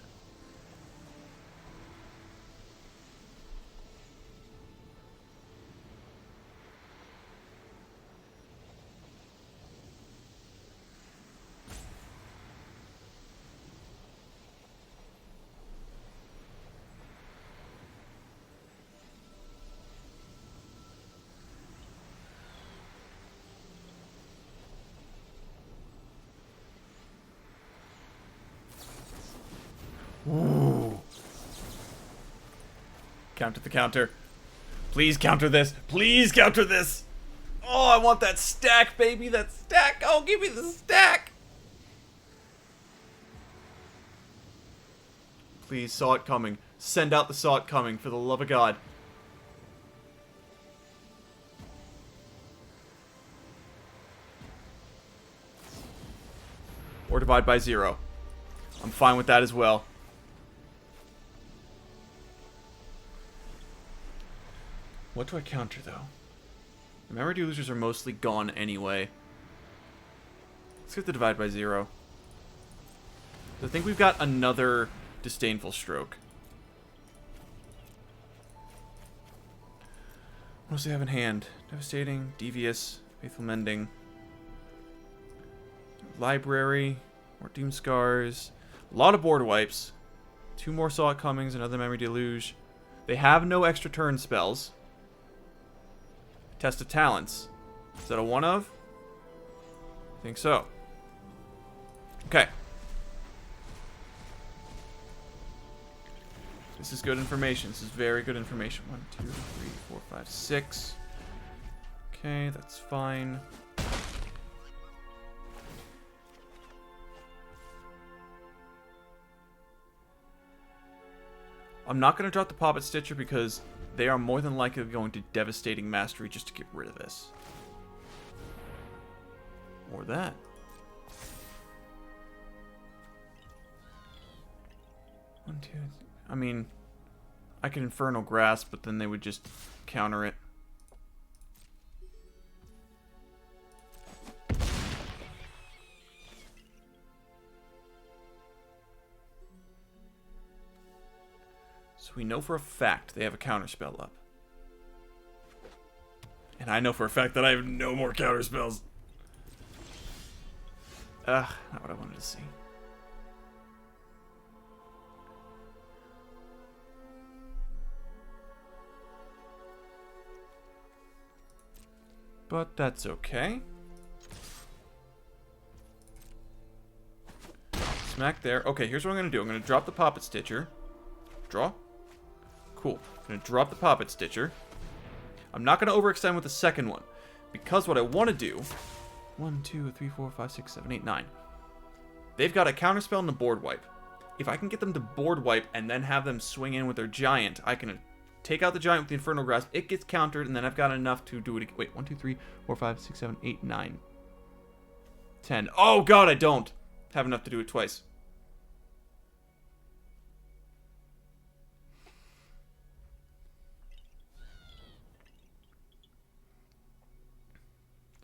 Ooh. Counter the counter. Please counter this. Please counter this. Oh, I want that stack, baby. That stack. Oh, give me the stack. Please, saw it coming. Send out the saw it coming, for the love of God. Or divide by 0. I'm fine with that as well. What do I counter, though? The Memory Delugers are mostly gone anyway. Let's get the divide by 0. I think we've got another Disdainful Stroke. What does he have in hand? Devastating, Devious, Faithful Mending, Library, more Doom Scars. A lot of board wipes. 2 more Saw It Comings, another Memory Deluge. They have no extra turn spells. Test of Talents. Is that a 1 of? I think so. Okay. This is good information. This is very good information. 1, 2, 3, 4, 5, 6. Okay, that's fine. I'm not going to drop the Poppet Stitcher because they are more than likely going to Devastating Mastery just to get rid of this. Or that. One, two, three. I mean, I could Infernal Grasp, but then they would just counter it. So we know for a fact they have a counterspell up. And I know for a fact that I have no more counterspells. Ugh, not what I wanted to see. But that's okay. Smack there. Okay, here's what I'm going to do. I'm going to drop the Poppet Stitcher. Draw. Cool. I'm going to drop the Poppet Stitcher. I'm not going to overextend with the second one. Because what I want to do... 1, 2, 3, 4, 5, 6, 7, 8, 9. They've got a counterspell and a board wipe. If I can get them to board wipe and then have them swing in with their giant, I can take out the giant with the Infernal Grasp. It gets countered, and then I've got enough to do it again. Wait, 1, 2, 3, 4, 5, 6, 7, 8, 9, 10. Oh, God, I don't have enough to do it twice.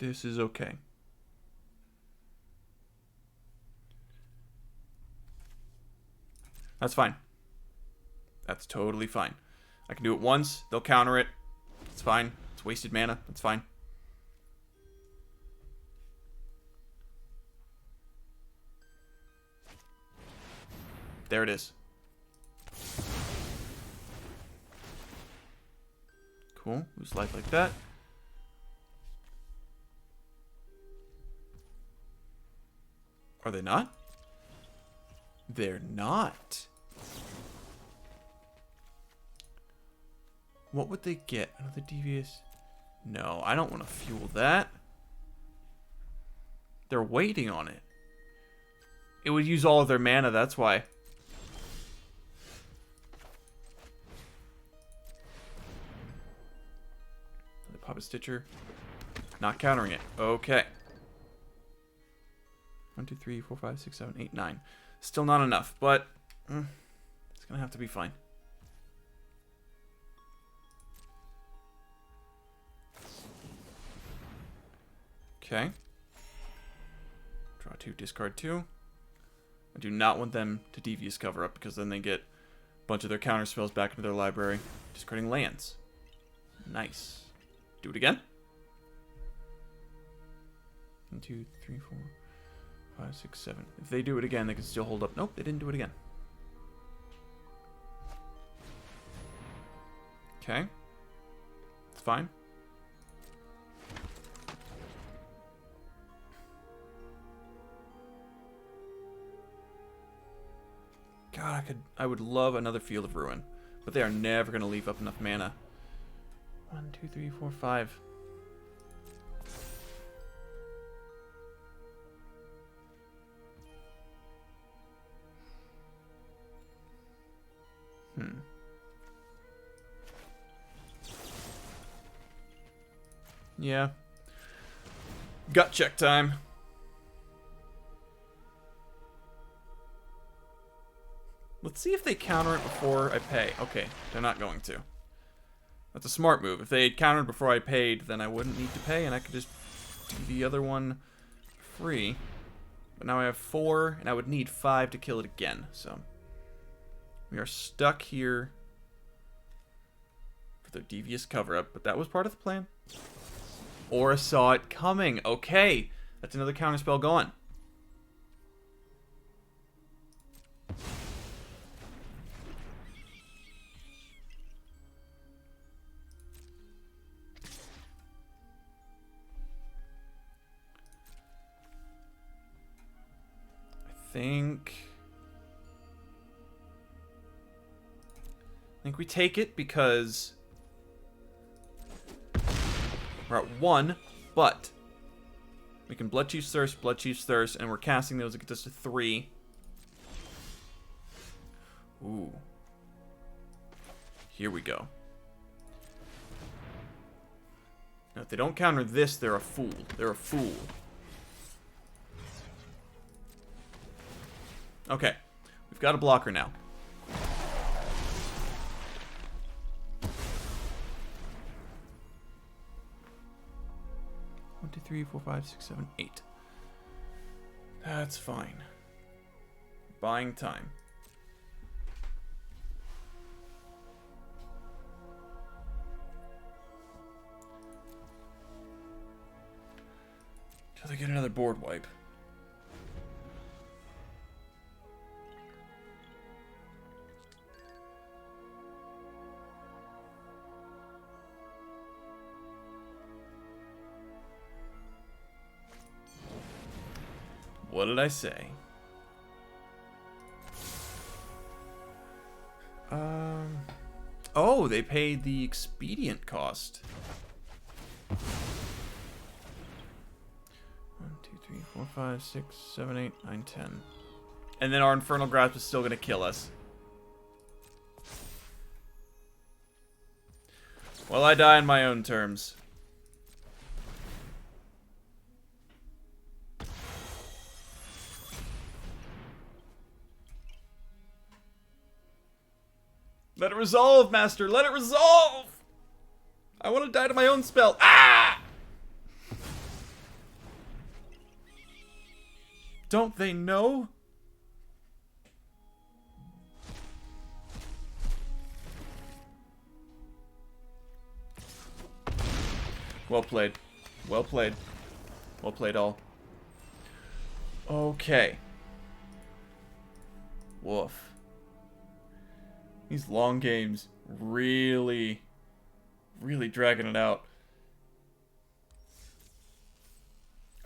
This is okay. That's fine. That's totally fine. I can do it once. They'll counter it. It's fine. It's wasted mana. It's fine. There it is. Cool. Lose life like that. Are they not? They're not. What would they get? Another devious? No, I don't want to fuel that. They're waiting on it. It would use all of their mana, that's why. The Poppet Stitcher. Not countering it. Okay. 1, 2, 3, 4, 5, 6, 7, 8, 9. Still not enough, but it's gonna have to be fine. Okay. Draw 2, discard 2. I do not want them to devious cover up because then they get a bunch of their counter spells back into their library. Discarding lands. Nice. Do it again. 1, 2, 3, 4, 5, 6, 7. If they do it again, they can still hold up. Nope, they didn't do it again. Okay. It's fine. God, I would love another Field of Ruin, but they are never going to leave up enough mana. 1, 2, 3, 4, 5. Yeah. Gut check time. Let's see if they counter it before I pay. Okay, they're not going to. That's a smart move. If they had countered before I paid, then I wouldn't need to pay, and I could just do the other one free. But now I have 4, and I would need 5 to kill it again. So we are stuck here for their devious cover-up, but that was part of the plan. Aura saw it coming. Okay, that's another counterspell gone. I think we take it because we're at 1, but we can Bloodchief's Thirst, and we're casting those. It gets us to 3. Ooh. Here we go. Now, if they don't counter this, they're a fool. They're a fool. Okay. We've got a blocker now. One, 2, 3, 4, 5, 6, 7, 8. That's fine. Buying time. Till they get another board wipe. What did I say? Oh, they paid the expedient cost. 1, 2, 3, 4, 5, 6, 7, 8, 9, 10. And then our Infernal Grasp is still going to kill us. Well, I die on my own terms. Let it resolve, Master! Let it resolve! I want to die to my own spell. Ah! Don't they know? Well played. Well played. Well played, all. Okay. Woof. These long games really dragging it out.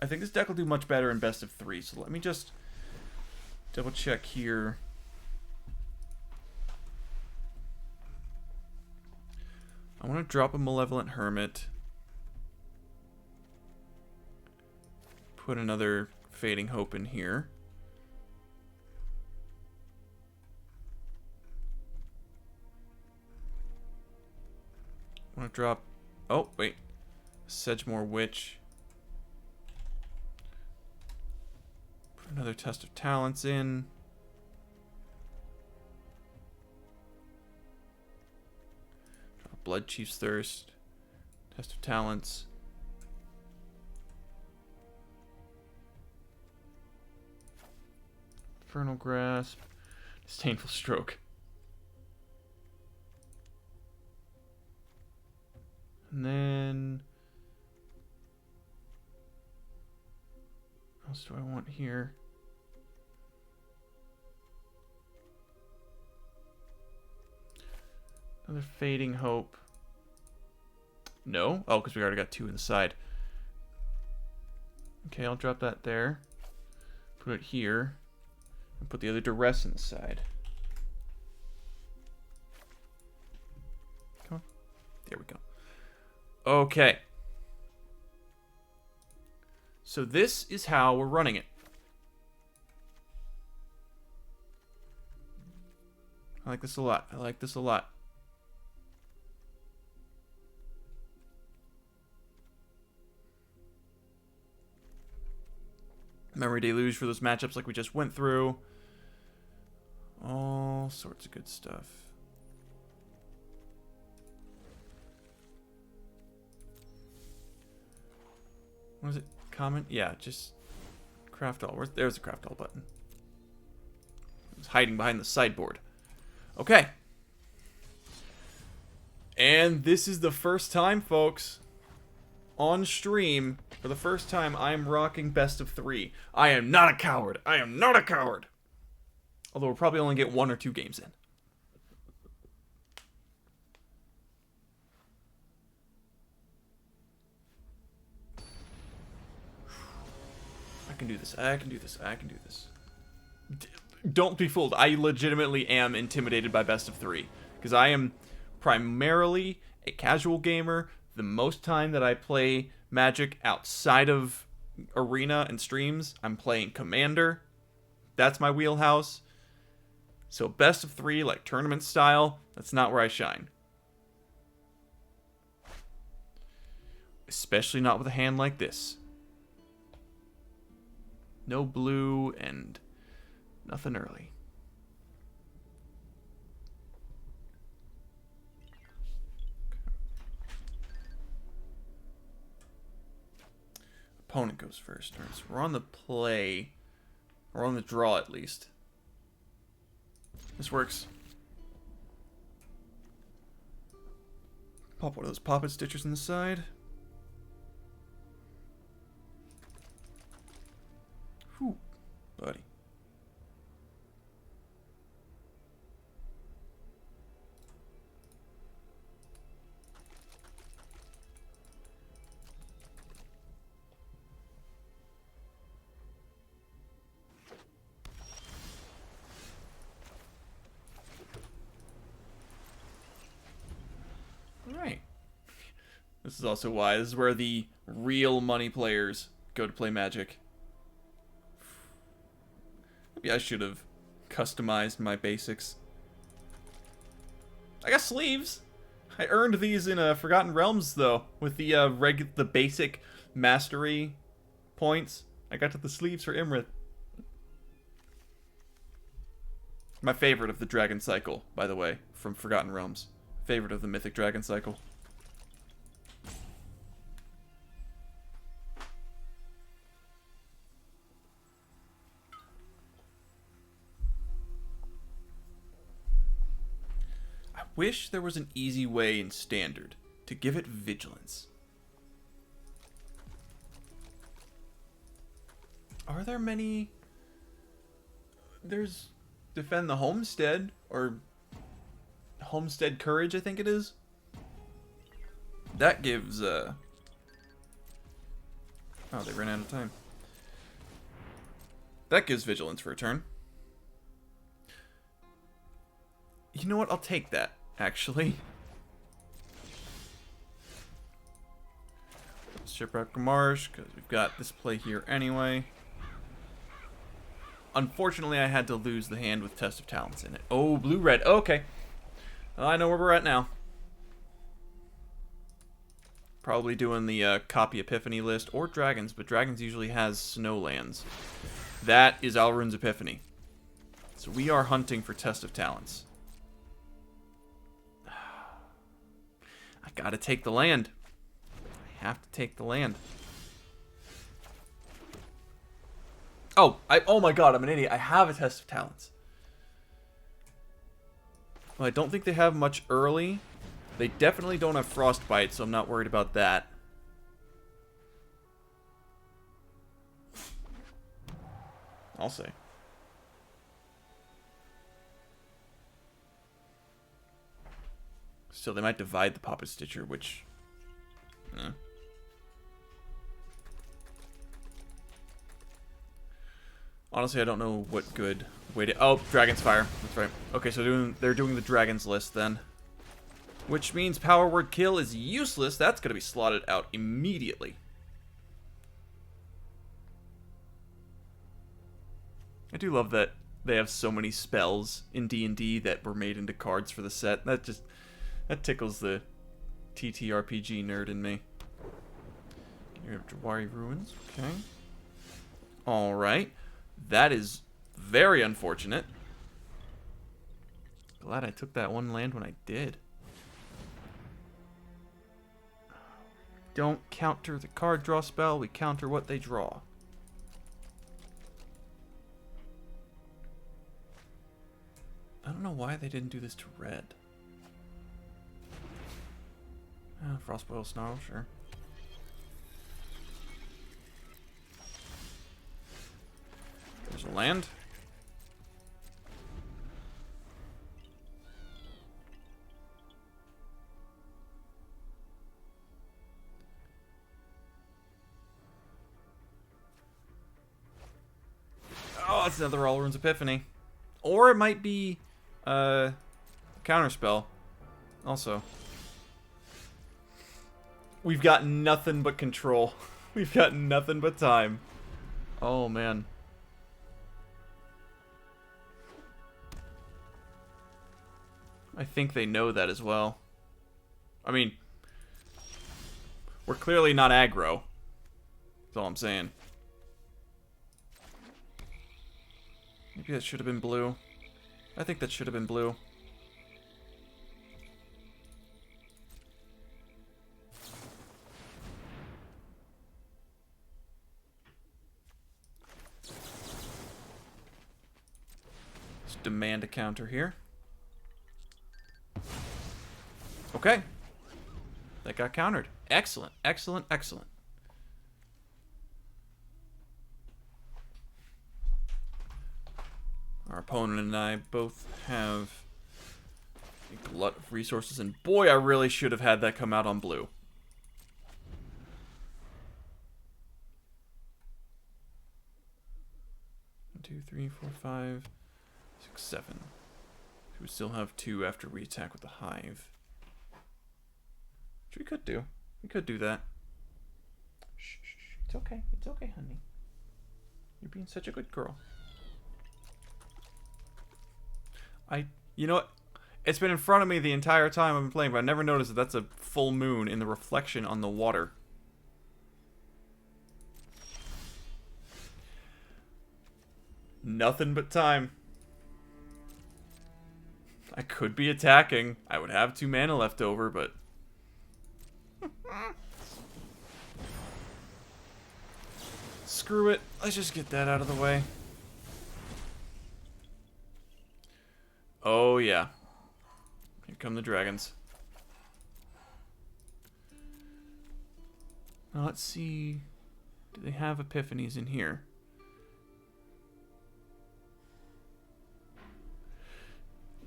I think this deck will do much better in best of 3, so let me just double check here. I want to drop a Malevolent Hermit. Put another Fading Hope in here. I want to drop... Oh, wait. Sedgemoor Witch. Put another Test of Talents in. Drop a Bloodchief's Thirst. Test of Talents. Infernal Grasp. Disdainful Stroke. And then... what else do I want here? Another Fading Hope. No? Oh, because we already got 2 inside. Okay, I'll drop that there. Put it here. And put the other Duress inside. Come on. There we go. Okay. So this is how we're running it. I like this a lot. I like this a lot. Memory Deluge for those matchups like we just went through. All sorts of good stuff. What is it? Comment? Yeah, just craft all. There's the craft all button. It's hiding behind the sideboard. Okay. And this is the first time, folks, on stream, for the first time, I am rocking best of 3. I am not a coward. I am not a coward. Although we'll probably only get 1 or 2 games in. I can do this. I can do this. I can do this. Don't be fooled. I legitimately am intimidated by best of 3. Because I am primarily a casual gamer. The most time that I play Magic outside of Arena and streams, I'm playing Commander. That's my wheelhouse. So best of 3, like tournament style, that's not where I shine. Especially not with a hand like this. No blue and nothing early. Opponent goes first. All right, so we're on the play. Or on the draw, at least. This works. Pop one of those Poppet Stitchers in the side. Whew, buddy. Alright. This is also why. This is where the real money players go to play Magic. Maybe I should have customized my basics. I got sleeves. I earned these in Forgotten Realms, though, with the the basic mastery points. I got to the sleeves for Iymrith. My favorite of the Dragon Cycle, by the way, from Forgotten Realms. Favorite of the Mythic Dragon Cycle. wish there was an easy way in Standard to give it vigilance. Are there many? There's Defend the Homestead, or Homestead Courage, I think it is. That gives, oh, they ran out of time. That gives vigilance for a turn. You know what? I'll take that, actually. Shipwreck Marsh, because we've got this play here anyway. Unfortunately, I had to lose the hand with Test of Talents in it. Oh, blue-red. Okay. Well, I know where we're at now. Probably doing the Copy Epiphany list, or Dragons, but Dragons usually has snow lands. That is Alrund's Epiphany. So we are hunting for Test of Talents. I gotta take the land. I have to take the land. Oh my god, I'm an idiot. I have a Test of Talents. Well, I don't think they have much early. They definitely don't have Frostbite, so I'm not worried about that. I'll say. Still, they might divide the Poppet Stitcher, which... Honestly, I don't know what good way to... Oh, Dragon's Fire. That's right. Okay, so they're doing the Dragons list then. Which means Power Word Kill is useless. That's going to be slotted out immediately. I do love that they have so many spells in D&D that were made into cards for the set. That tickles the TTRPG nerd in me. You have Jawari Ruins. Okay. Alright. That is very unfortunate. Glad I took that one land when I did. Don't counter the card draw spell, we counter what they draw. I don't know why they didn't do this to red. Frostboil Snarl, sure. There's a land. Oh, that's another Alrund's Epiphany. Or it might be Counterspell. Also. We've got nothing but control. We've got nothing but time. Oh, man. I think they know that as well. I mean, we're clearly not aggro. That's all I'm saying. Maybe that should have been blue. I think that should have been blue. Let's demand a counter here. Okay. That got countered. Excellent, excellent, excellent. Our opponent and I both have a glut of resources, and boy, I really should have had that come out on blue. One, 2, 3, 4, 5, 6, 7. We still have 2 after we attack with the Hive. Which we could do. We could do that. Shh, shh, shh. It's okay. It's okay, honey. You're being such a good girl. You know what? It's been in front of me the entire time I've been playing, but I never noticed that that's a full moon in the reflection on the water. Nothing but time. I could be attacking. I would have 2 mana left over, but... Screw it. Let's just get that out of the way. Oh, yeah. Here come the dragons. Now let's see. Do they have epiphanies in here?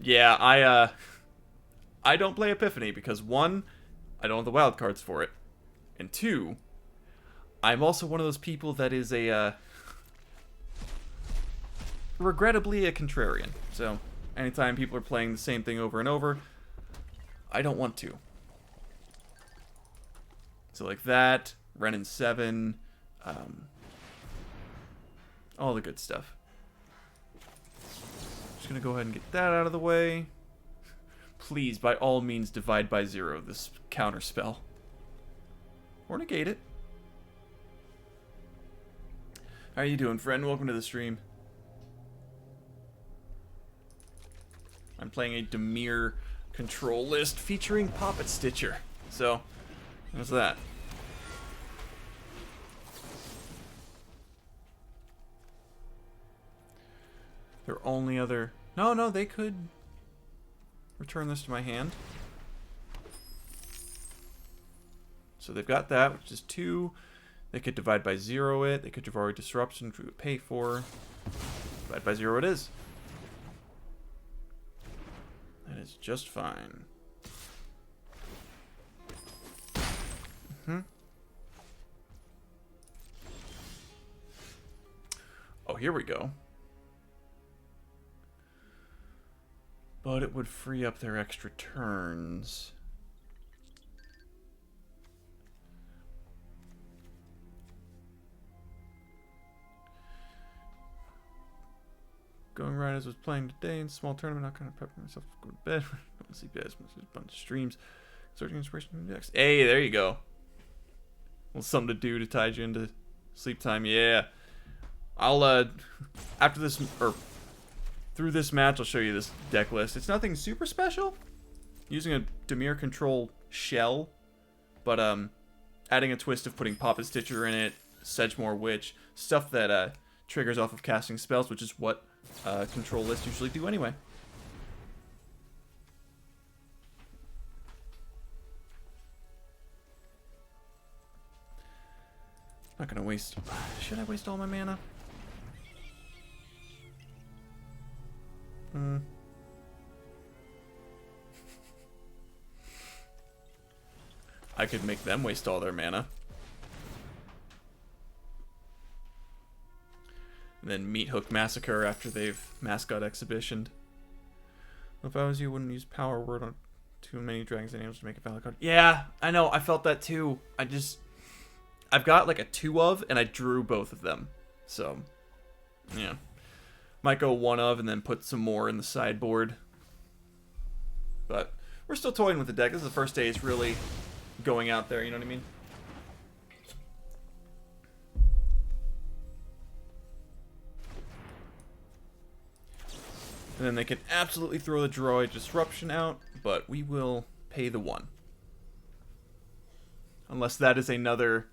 Yeah, I don't play Epiphany because 1, I don't have the wild cards for it. And 2, I'm also one of those people that is a regrettably a contrarian. So anytime people are playing the same thing over and over, I don't want to. So like that, Ren and 7, all the good stuff. Just gonna go ahead and get that out of the way. Please, by all means, divide by 0 this counter spell. Or negate it. How are you doing, friend? Welcome to the stream. I'm playing a Dimir Control list featuring Poppet Stitcher. So, there's that. Their only other... No, they could return this to my hand. So they've got that, which is 2. They could divide by 0 it. They could Jabari Disruption, which we would pay for. Divide by 0 it is. That is just fine. Oh, here we go. But it would free up their extra turns. Going right as I was playing today in small tournament, not kind of prepping myself to go to bed. Don't sleep yet. A bunch of streams. Searching inspiration from next. Hey, there you go. Well, something to do to tide you into sleep time. Yeah. I'll after this or through this match, I'll show you this deck list. It's nothing super special. Using a Dimir Control shell, but adding a twist of putting Poppet Stitcher in it, Sedgemoor Witch, stuff that triggers off of casting spells, which is what control lists usually do anyway. Not gonna waste. Should I waste all my mana? I could make them waste all their mana. And then Meathook Massacre after they've mascot exhibitioned. If I was you, wouldn't use Power Word on too many dragons and angels to make a valid card. Yeah, I know. I felt that too. I've got like a 2 of, and I drew both of them. So, yeah. Might go 1 of, and then put some more in the sideboard. But we're still toying with the deck. This is the first day it's really going out there, you know what I mean? And then they can absolutely throw the Droid Disruption out, but we will pay the 1. Unless that is another...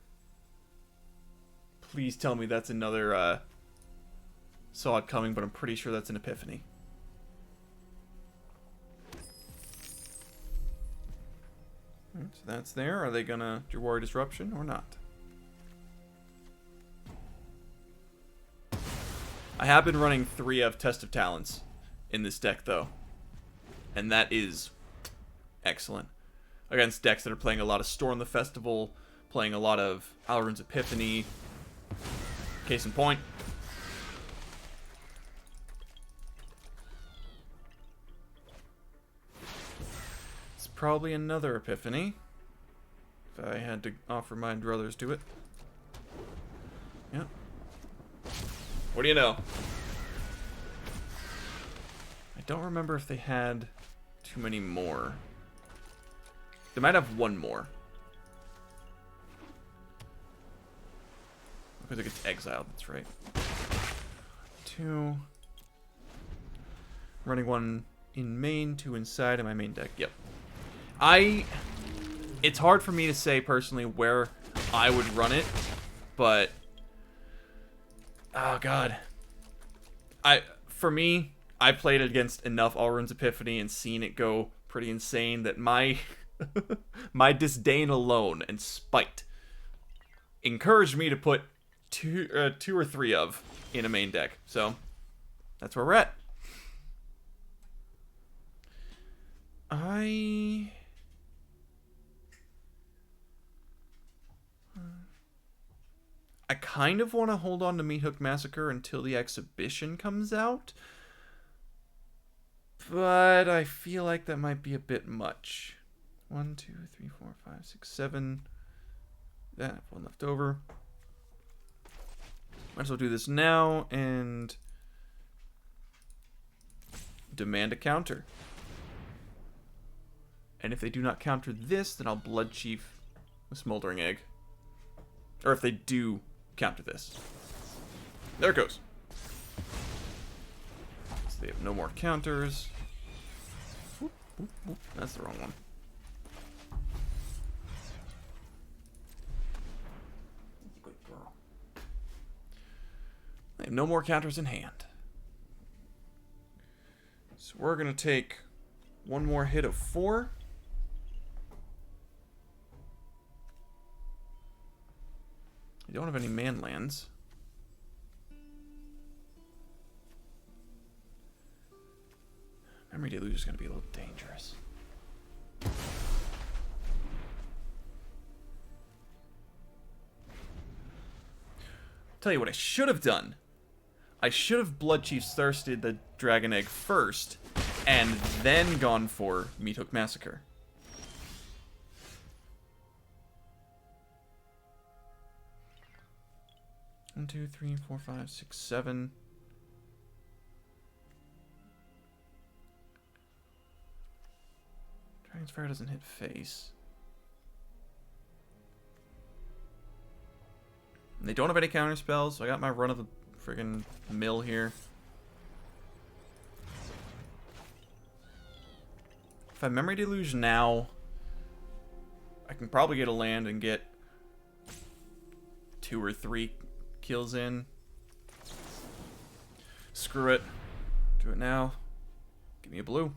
Please tell me that's another Saw It Coming, but I'm pretty sure that's an Epiphany. Alright, so that's there. Are they gonna Jawari Disruption or not? I have been running 3 of Test of Talents in this deck, though. And that is excellent. Against decks that are playing a lot of Storm the Festival, playing a lot of Alrund's Epiphany. Case in point. It's probably another Epiphany. If I had to offer my druthers to it. Yeah. What do you know? I don't remember if they had too many more. They might have 1 more. Because it gets exiled, that's right. 2. Running 1 in main, 2 inside of my main deck. Yep. It's hard for me to say personally where I would run it, but oh god. For me, I played against enough Alrund's Epiphany and seen it go pretty insane that my my disdain alone and spite encouraged me to put two or three of in a main deck. So that's where we're at. I kind of want to hold on to Meathook Massacre until the exhibition comes out, but I feel like that might be a bit much. 1, 2, 3, 4, 5, 6, 7. Yeah, one left over. Might as well do this now and demand a counter. And if they do not counter this, then I'll Bloodchief with Smoldering Egg. Or if they do counter this. There it goes. So they have no more counters. Whoop, whoop, whoop. That's the wrong one. Good girl. They have no more counters in hand. So we're going to take one more hit of 4. I don't have any man lands. Memory Deluge is going to be a little dangerous. Tell you what I should have done. I should have Bloodchief's thirsted the Dragon Egg first, and then gone for Meathook Massacre. One, 2, 3, 4, 5, 6, 7. Dragon's Fire doesn't hit face. And they don't have any counter spells, so I got my run of the friggin' mill here. If I Memory Deluge now, I can probably get a land and get 2 or 3 kills in. Screw it. Do it now. Give me a blue.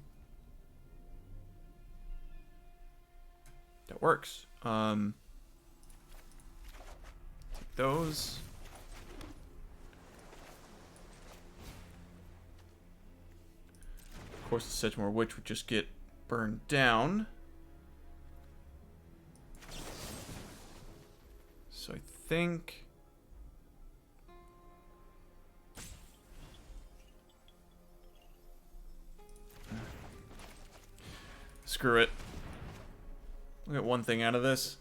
That works. Take those. Of course, the Sedgemoor Witch would just get burned down. So I think screw it. We'll get one thing out of this.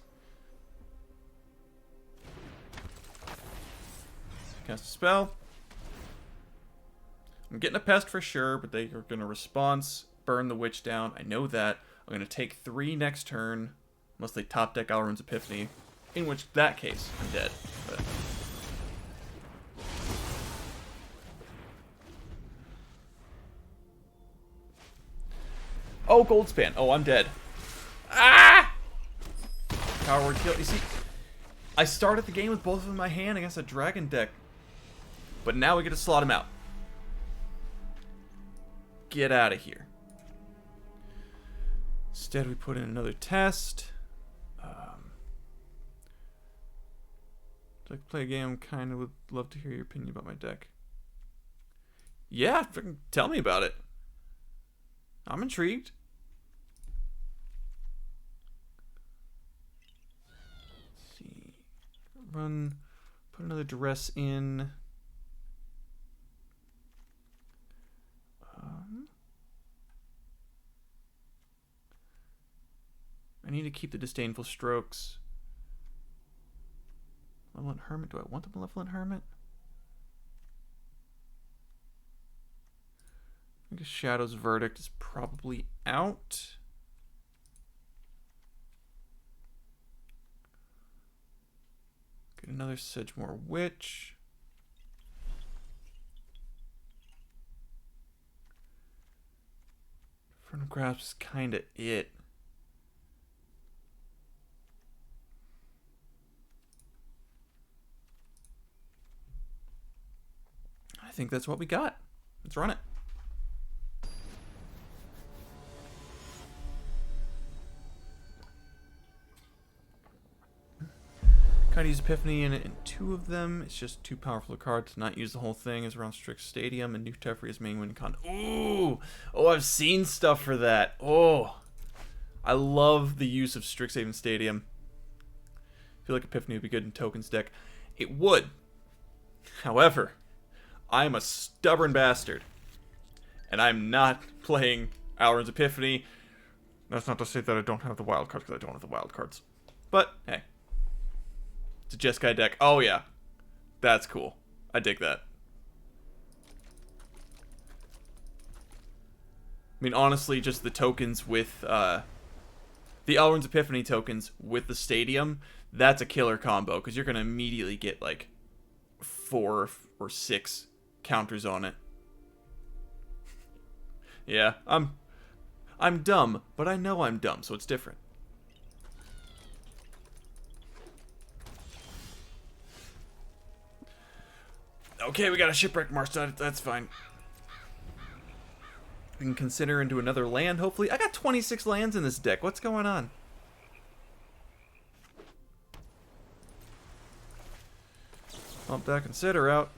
Cast a spell. I'm getting a pest for sure, but they are going to response, burn the witch down. I know that. I'm going to take 3 next turn, unless they top deck Alrund's Epiphany, in which that case I'm dead. But oh, Goldspan. Oh, I'm dead. Ah! Power word kill. You see, I started the game with both of them in my hand against a dragon deck, but now we get to slot him out. Get out of here. Instead, we put in another test. Would you like to play a game? Kind of would love to hear your opinion about my deck. Yeah, freaking tell me about it. I'm intrigued. Let's see. Run. Put another Duress in. I need to keep the Disdainful Strokes. Malevolent Hermit. Do I want the Malevolent Hermit? I guess Shadow's Verdict is probably out. Get another Sedgemoor Witch. Infernal Grasp is kind of it. I think that's what we got. Let's run it. Try to use Epiphany in 2 of them. It's just too powerful a card to not use the whole thing. Is around Strix Stadium and New Teferi's main win con. Ooh! Oh, I've seen stuff for that. Oh! I love the use of Strixhaven Stadium. I feel like Epiphany would be good in Tokens deck. It would. However, I am a stubborn bastard. And I'm not playing Alrund's Epiphany. That's not to say that I don't have the wild cards, because I don't have the wild cards. But, hey. It's a Jeskai deck. Oh, yeah. That's cool. I dig that. I mean, honestly, just the tokens with, the Alrund's Epiphany tokens with the Stadium, that's a killer combo, because you're going to immediately get, like, 4 or 6 counters on it. Yeah, I'm dumb, but I know I'm dumb, so it's different. Okay, we got a Shipwreck Marsh, that's fine. We can consider into another land, hopefully. I got 26 lands in this deck. What's going on? Pump that Consider out.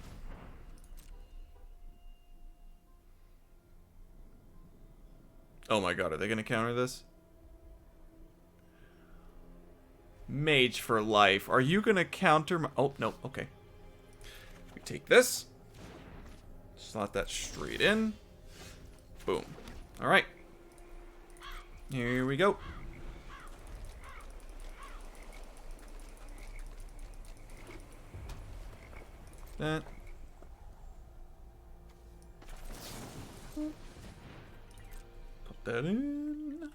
Oh my god, are they going to counter this? Mage for life. Are you going to counter my... Oh, no, okay. We take this. Slot that straight in. Boom. Alright. Here we go. That. Put that in.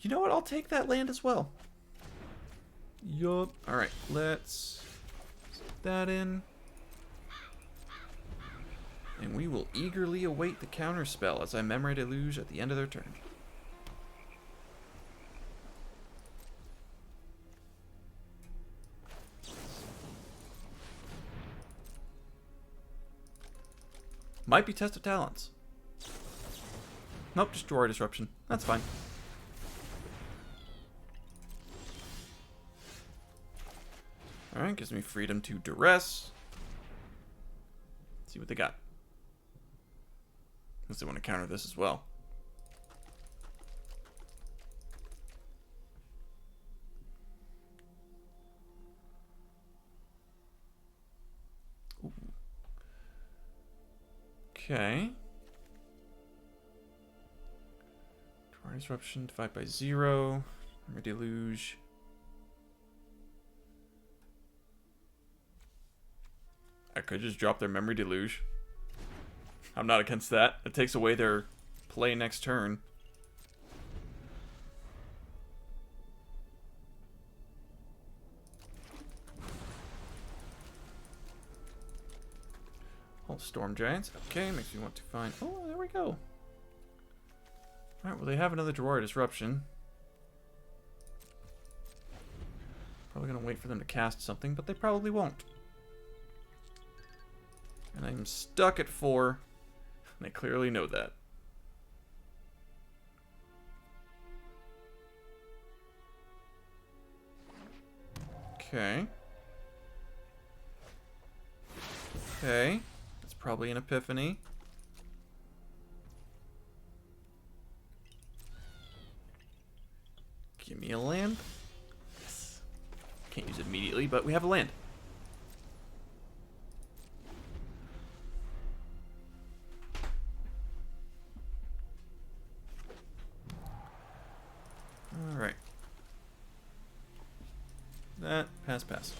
You know what? I'll take that land as well. Yup. Alright, let's put that in. And we will eagerly await the counter spell as I Memory Deluge at the end of their turn. Might be Test of Talents. Nope, just Drawer Disruption. That's fine. Alright, gives me freedom to Duress. Let's see what they got. Unless they want to counter this as well. Ooh. Okay. Draw Disruption, divide by 0. Memory Deluge. I could just drop their Memory Deluge. I'm not against that. It takes away their play next turn. Oh, Storm Giants. Okay, makes me want to find... Oh, there we go. Alright, well, they have another Drawer Disruption. Probably going to wait for them to cast something, but they probably won't. And I'm stuck at 4. And they clearly know that. Okay. Okay. That's probably an Epiphany. Give me a land. Yes. Can't use it immediately, but we have a land. Alright. That, pass.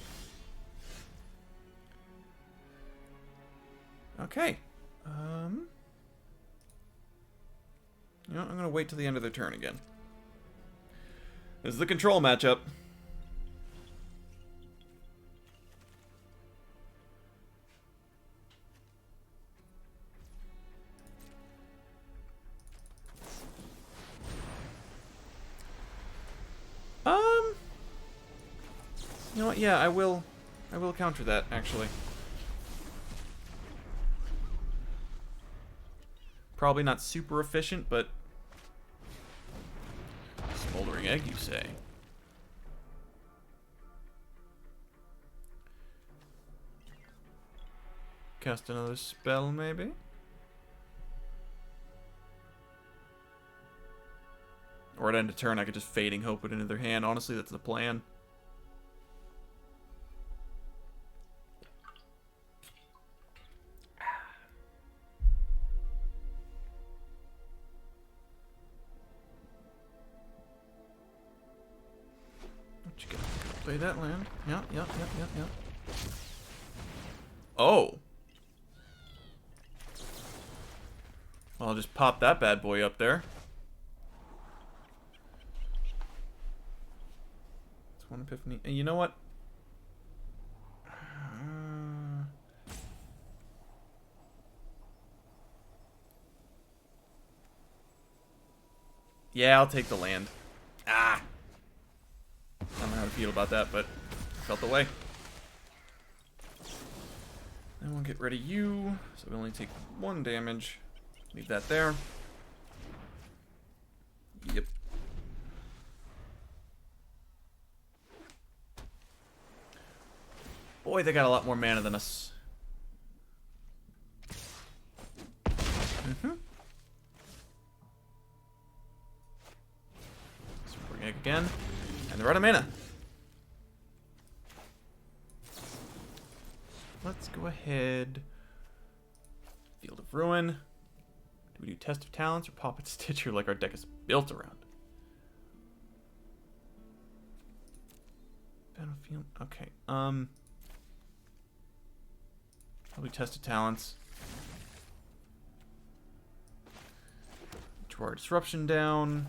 Okay. You know what, I'm gonna wait till the end of their turn again. This is the control matchup. You know what? Yeah, I will counter that, actually. Probably not super efficient, but Smoldering Egg, you say? Cast another spell, maybe? Or at end of turn, I could just Fading Hope it into their hand. Honestly, that's the plan. What you got? Play that land. Yeah. Oh! Well, I'll just pop that bad boy up there. It's one epiphany. And you know what? Yeah, I'll take the land. Ah! I don't know how to feel about that, but I felt the way. Then we'll get rid of you. So we only take 1 damage. Leave that there. Yep. Boy, they got a lot more mana than us. Sideboarding Egg again. And they're out of mana. Let's go ahead. Field of Ruin. Do we do Test of Talents or Poppet Stitcher like our deck is built around? Battlefield. Okay. Probably Test of Talents. Draw Disruption down.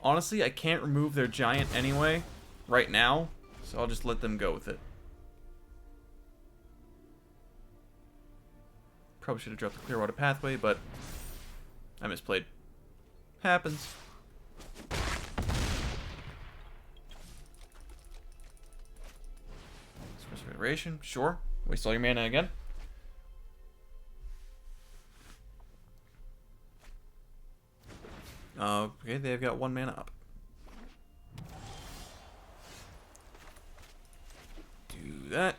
Honestly, I can't remove their giant anyway, right now, so I'll just let them go with it. Probably should have dropped the Clearwater Pathway, but I misplayed. Happens. Express Iteration, sure. Waste all your mana again. Okay, they've got 1 mana up. Do that.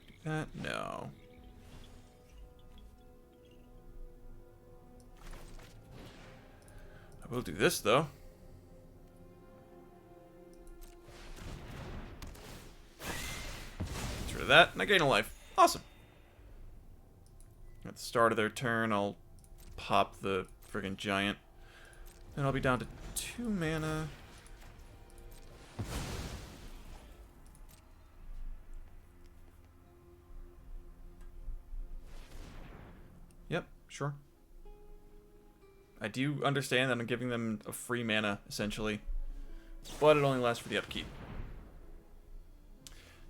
Do that? No. I will do this, though. Get rid of that, and I gain a life. Awesome. At the start of their turn, I'll pop the friggin' giant. Then I'll be down to 2 mana. Yep, sure. I do understand that I'm giving them a free mana, essentially. But it only lasts for the upkeep.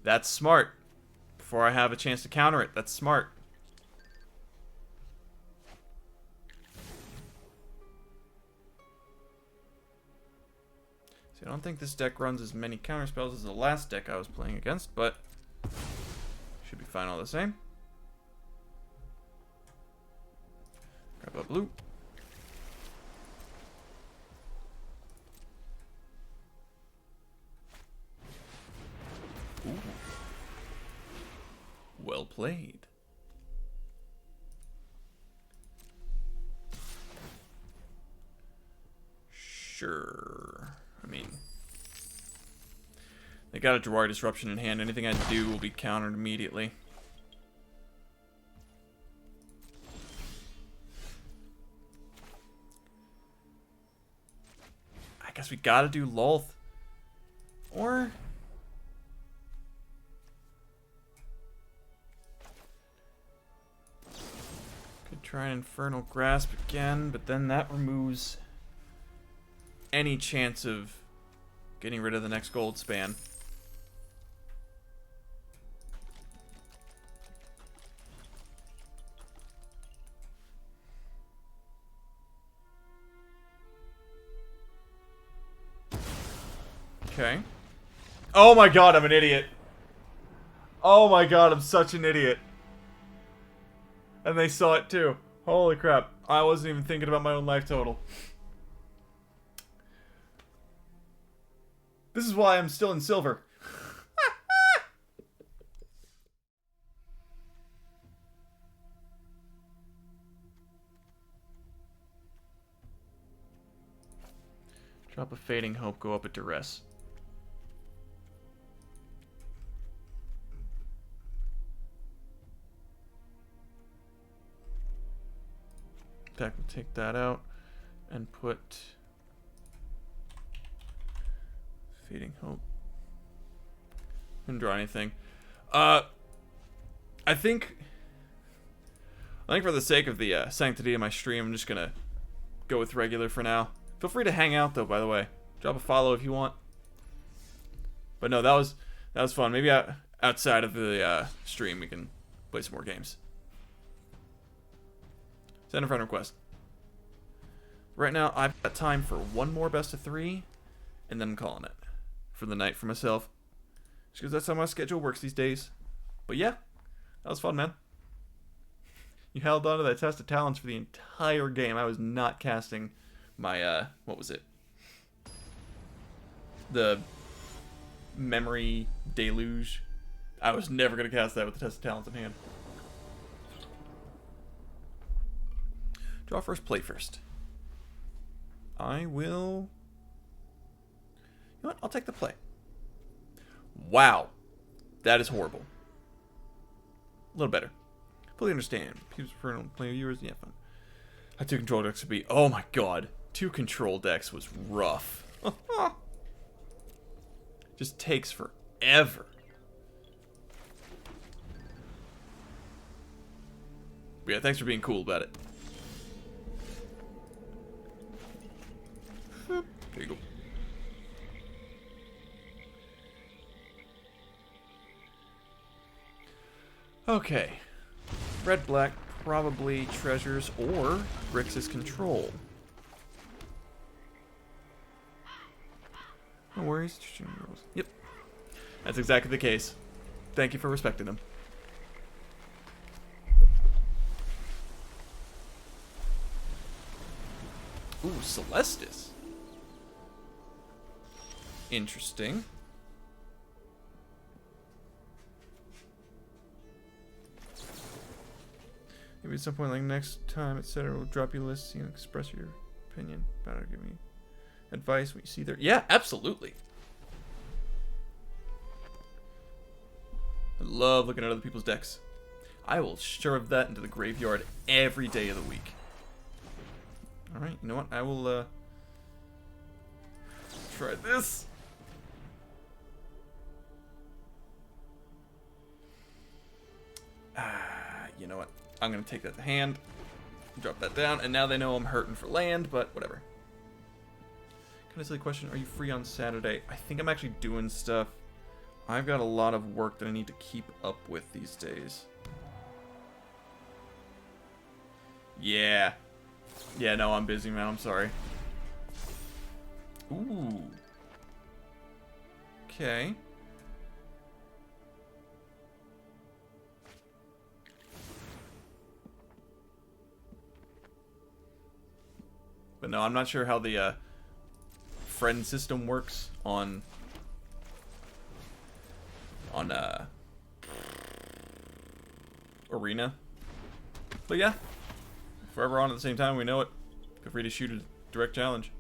That's smart. Before I have a chance to counter it, that's smart. I don't think this deck runs as many counterspells as the last deck I was playing against, but should be fine all the same. Grab a blue. Ooh. Well played. Sure. I mean, they got a Draw Disruption in hand. Anything I do will be countered immediately. I guess we gotta do Lolth. Or could try an Infernal Grasp again, but then that removes any chance of getting rid of the next gold span. Okay. Oh my god, I'm an idiot. Oh my god, I'm such an idiot. And they saw it too. Holy crap. I wasn't even thinking about my own life total. This is why I'm still in silver. Drop a Fading Hope, go up a Duress. In fact, we'll take that out and put Fading Hope. Didn't draw anything. I think for the sake of the sanctity of my stream, I'm just gonna go with regular for now. Feel free to hang out though, by the way. Drop a follow if you want. But no, that was fun. Maybe outside of the stream we can play some more games. Send a friend request. Right now, I've got time for one more best of 3, and then I'm calling it for the night for myself. Just because that's how my schedule works these days. But yeah, that was fun, man. You held on to that test of talents for the entire game. I was not casting my, what was it? The Memory Deluge. I was never going to cast that with the test of talents in hand. Draw first, play first. I will... You know what? I'll take the play. Wow. That is horrible. A little better. Fully understand. People prefer to play viewers. Yeah, fun. How 2 control decks would be. Oh my god. 2 control decks was rough. Just takes forever. But yeah, thanks for being cool about it. There you go. Okay. Red, black, probably treasures or Grixis control. No worries. Yep. That's exactly the case. Thank you for respecting them. Ooh, Celestis. Interesting. Maybe at some point, like next time, etc., we'll drop you a list, you know, express your opinion about it, give me advice when you see there. Yeah, absolutely. I love looking at other people's decks. I will shove that into the graveyard every day of the week. Alright, you know what? I will, try this. You know what? I'm going to take that to hand, drop that down, and now they know I'm hurting for land, but whatever. Kind of silly question, are you free on Saturday? I think I'm actually doing stuff. I've got a lot of work that I need to keep up with these days. Yeah. Yeah, no, I'm busy, man. I'm sorry. Ooh. Okay. But no, I'm not sure how the friend system works on Arena. But yeah, if we're ever on at the same time, we know it. Feel free to shoot a direct challenge.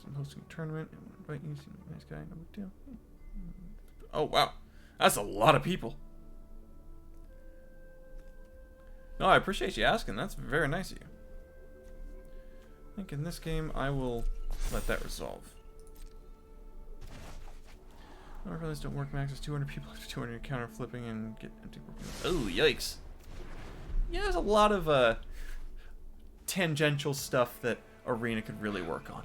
I'm hosting a tournament. I invite you. Seem like a nice guy. No big deal. Oh wow, that's a lot of people. No, I appreciate you asking. That's very nice of you. I think in this game I will let that resolve. Our rallies don't work. Max is 200 people after 200 counter flipping and get empty. Oh yikes! Yeah, there's a lot of tangential stuff that Arena could really work on.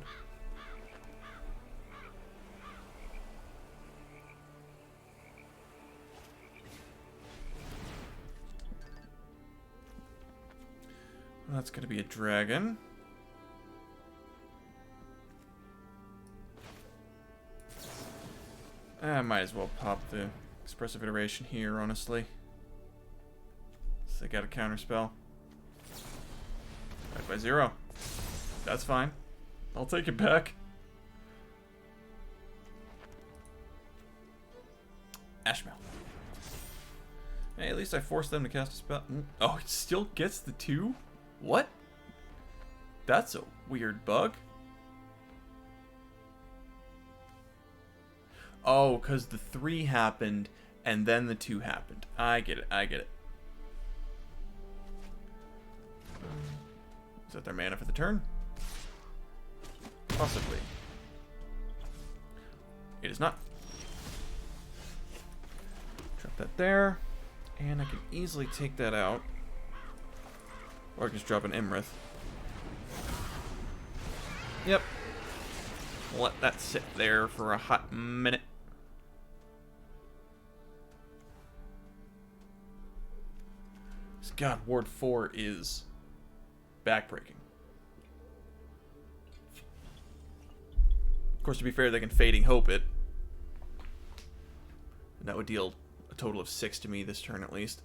That's going to be a dragon. I might as well pop the expressive iteration here, honestly. So they got a counterspell. 5/0. That's fine. I'll take it back. Ashmail. Hey, at least I forced them to cast a spell. Oh, it still gets the 2? What? That's a weird bug. Oh, because the 3 happened, and then the 2 happened. I get it, I get it. Is that their mana for the turn? Possibly. It is not. Drop that there. And I can easily take that out. Or I can just drop an Iymrith. Yep. Let that sit there for a hot minute. God, Ward 4 is backbreaking. Of course, to be fair, they can Fading Hope it. And that would deal a total of 6 to me this turn at least.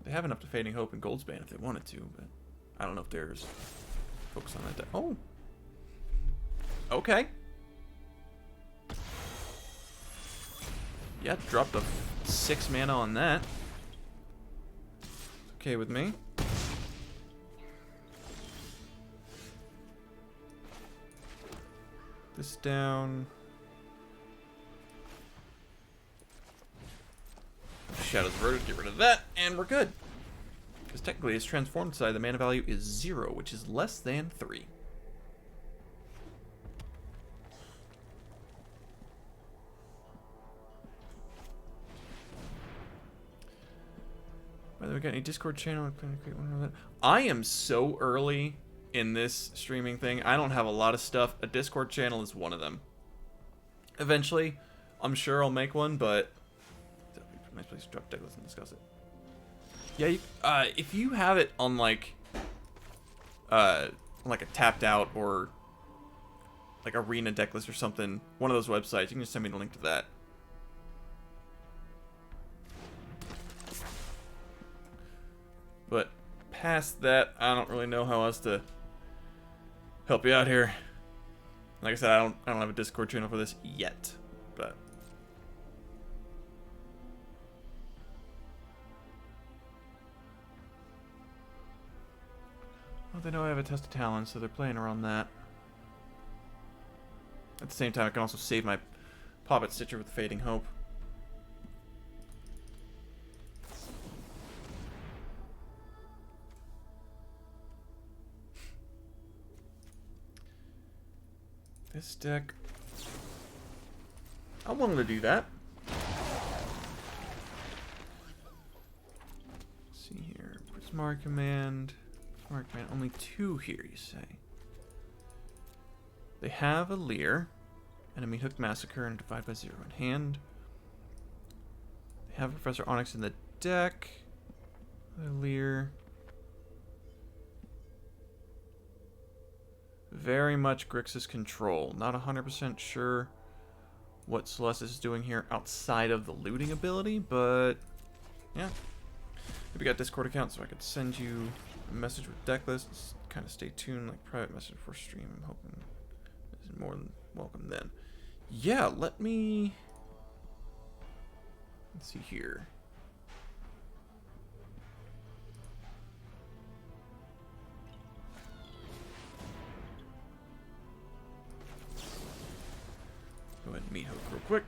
They have enough to Fading Hope and Goldsbane if they wanted to, but I don't know if there's focus on that. Oh. Okay. Yeah, dropped a 6 mana on that. It's okay with me. This down. Shadow's Verdict, get rid of that, and we're good. Because technically, its transformed side, the mana value is 0, which is less than 3. By the way, got any Discord channel? I'm planning to create one of that. I am so early in this streaming thing. I don't have a lot of stuff. A Discord channel is one of them. Eventually, I'm sure I'll make one, but nice place to drop Decklist and discuss it. Yeah, you, if you have it on like a tapped out or like Arena Decklist or something, one of those websites, you can just send me the link to that. But past that, I don't really know how else to help you out here. Like I said, I don't have a Discord channel for this yet, but well, they know I have a test of talent, so they're playing around that. At the same time, I can also save my Poppet Stitcher with Fading Hope. This deck, I'm willing to do that. Let's see here, Prismar Command. Prismar Command, only 2 here, you say. They have a Leer and a Meathook Massacre and a Divide by 0 in hand. They have Professor Onyx in the deck. A Leer. Very much Grixis Control. Not 100% sure what Celestis is doing here outside of the looting ability, but yeah. We got Discord account, so I could send you a message with Decklist. Kind of stay tuned, like private message before stream. I'm hoping this is more than welcome then. Yeah, let's see here. Go ahead and Meathook real quick.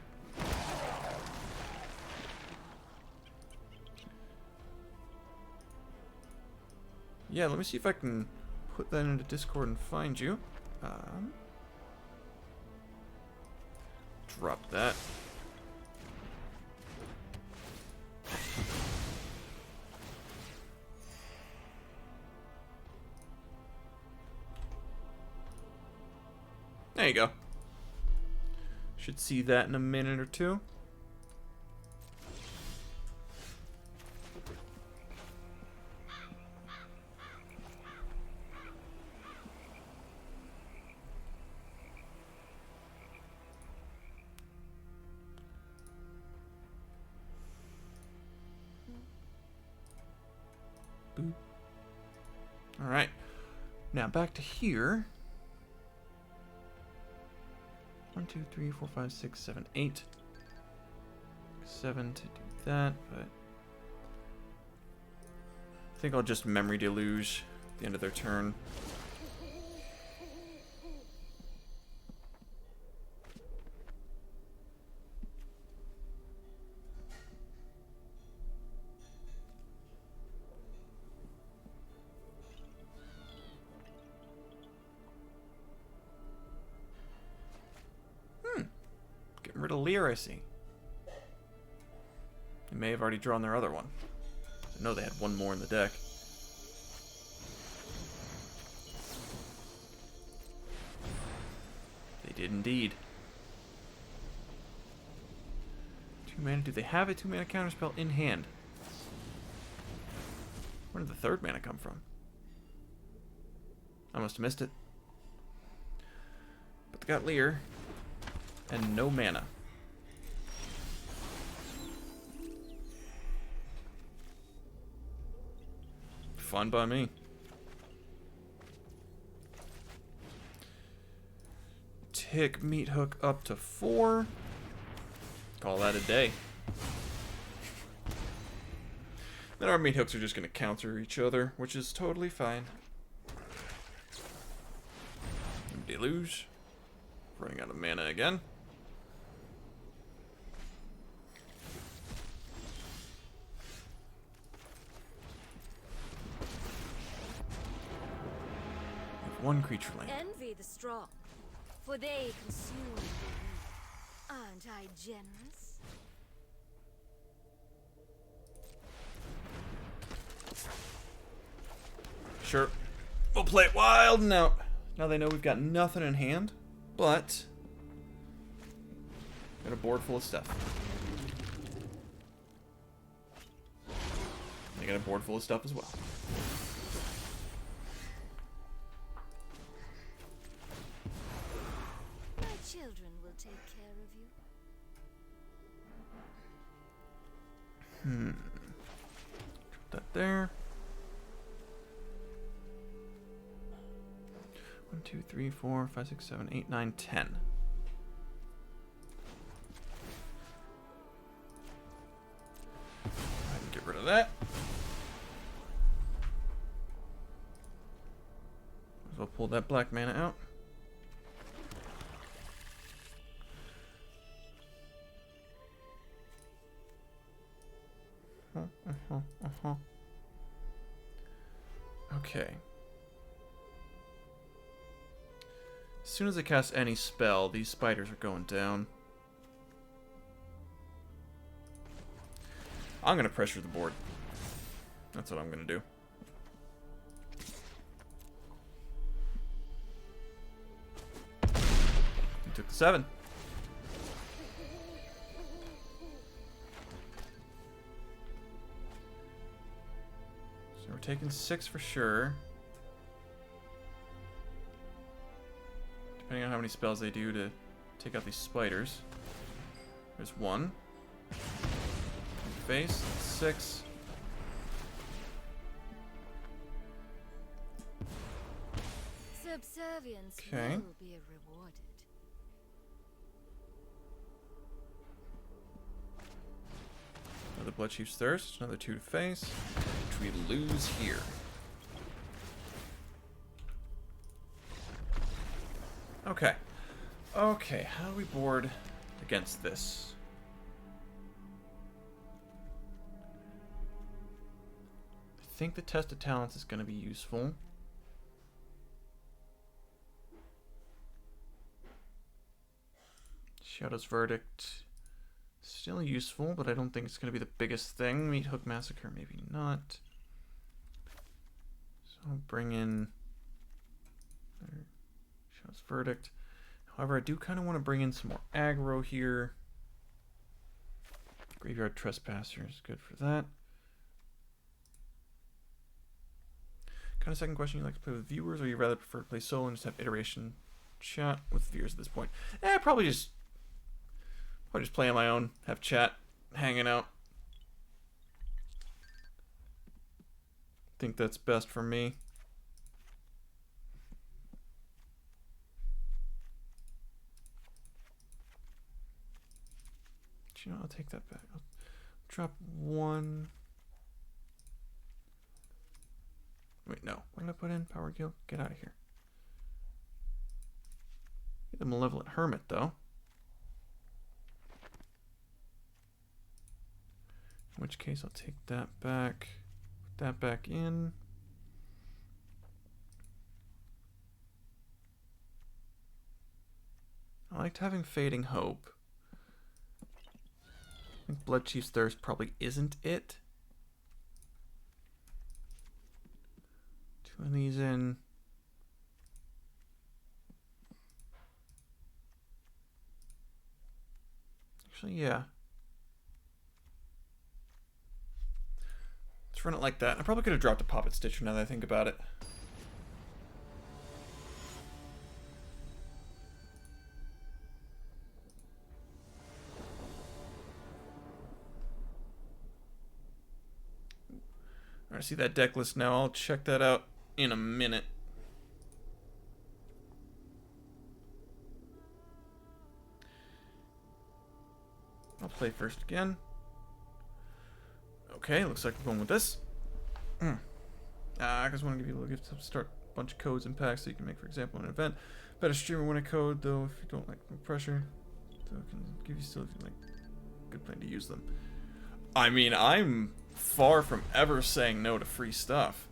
Yeah, let me see if I can put that into Discord and find you. Drop that. There you go. Should see that in a minute or two. Alright. Now back to here. 1, 2, 3, 4, 5, 6, 7, 8. 7 to do that, but I think I'll just Memory Deluge at the end of their turn. Getting rid of Lear, I see. They may have already drawn their other one. I know they had one more in the deck. They did indeed. 2 mana. Do they have a 2 mana counterspell in hand? Where did the 3rd mana come from? I must have missed it. But they got Lear. And no mana. Fun by me. Tick Meathook up to 4. Call that a day. Then our Meathooks are just going to counter each other, which is totally fine. Deluge. Running out of mana again. One creature land. Envy the strong, for they consume the weak. Aren't I generous? Sure. We'll play it wild and out. Now they know we've got nothing in hand, but got a board full of stuff. They got a board full of stuff as well. Children will take care of you. Put that there. 1, 2, 3, 4, 5, 6, 7, 8, 9, 10. Go ahead and get rid of that. Might as well pull that black mana out. Okay. As soon as I cast any spell, these spiders are going down. I'm going to pressure the board. That's what I'm going to do. He took the 7. So we're taking 6 for sure. Depending on how many spells they do to take out these spiders. There's 1. Face, 6. Subservience Okay. will be rewarded. Another Bloodchief's Thirst, another 2 to face, which we lose here. Okay. Okay, how do we board against this? I think the Test of Talents is going to be useful. Shadow's Verdict, still useful, but I don't think it's going to be the biggest thing. Meathook Massacre, maybe not. So I'll bring in Shadow's Verdict. However, I do kind of want to bring in some more aggro here. Graveyard Trespasser is good for that. Kind of second question, you like to play with viewers, or you rather prefer to play solo and just have iteration chat with viewers at this point? Probably just play on my own, have chat, hanging out. think that's best for me. You know, I'll take that back. I'll drop 1. Wait, no. What did I put in? Power Guild? Get out of here. Get the Malevolent Hermit, though. In which case, I'll take that back. Put that back in. I liked having Fading Hope. I think Bloodchief's Thirst probably isn't it. 2 of these in. Actually, yeah. Let's run it like that. I probably could have dropped a Poppet Stitcher now that I think about it. I see that deck list now. I'll check that out in a minute. I'll play first again. Okay, looks like we're going with this. I just want to give you a little gift to start a bunch of codes and packs so you can make, for example, an event. Better streamer win a code, though, if you don't like the pressure. So it can give you still, if you like, good plan to use them. I mean, I'm far from ever saying no to free stuff.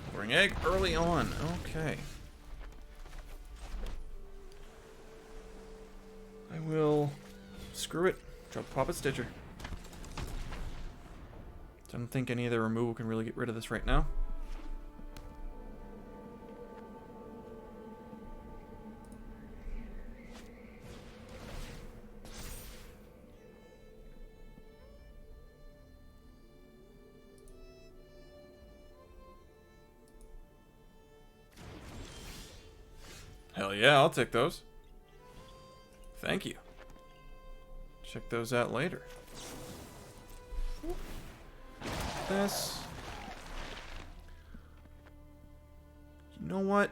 Scoring egg early on. Okay. I will screw it. Drop Poppet Stitcher. I don't think any of the removal can really get rid of this right now. Hell yeah, I'll take those. Thank you. Check those out later. This. You know what?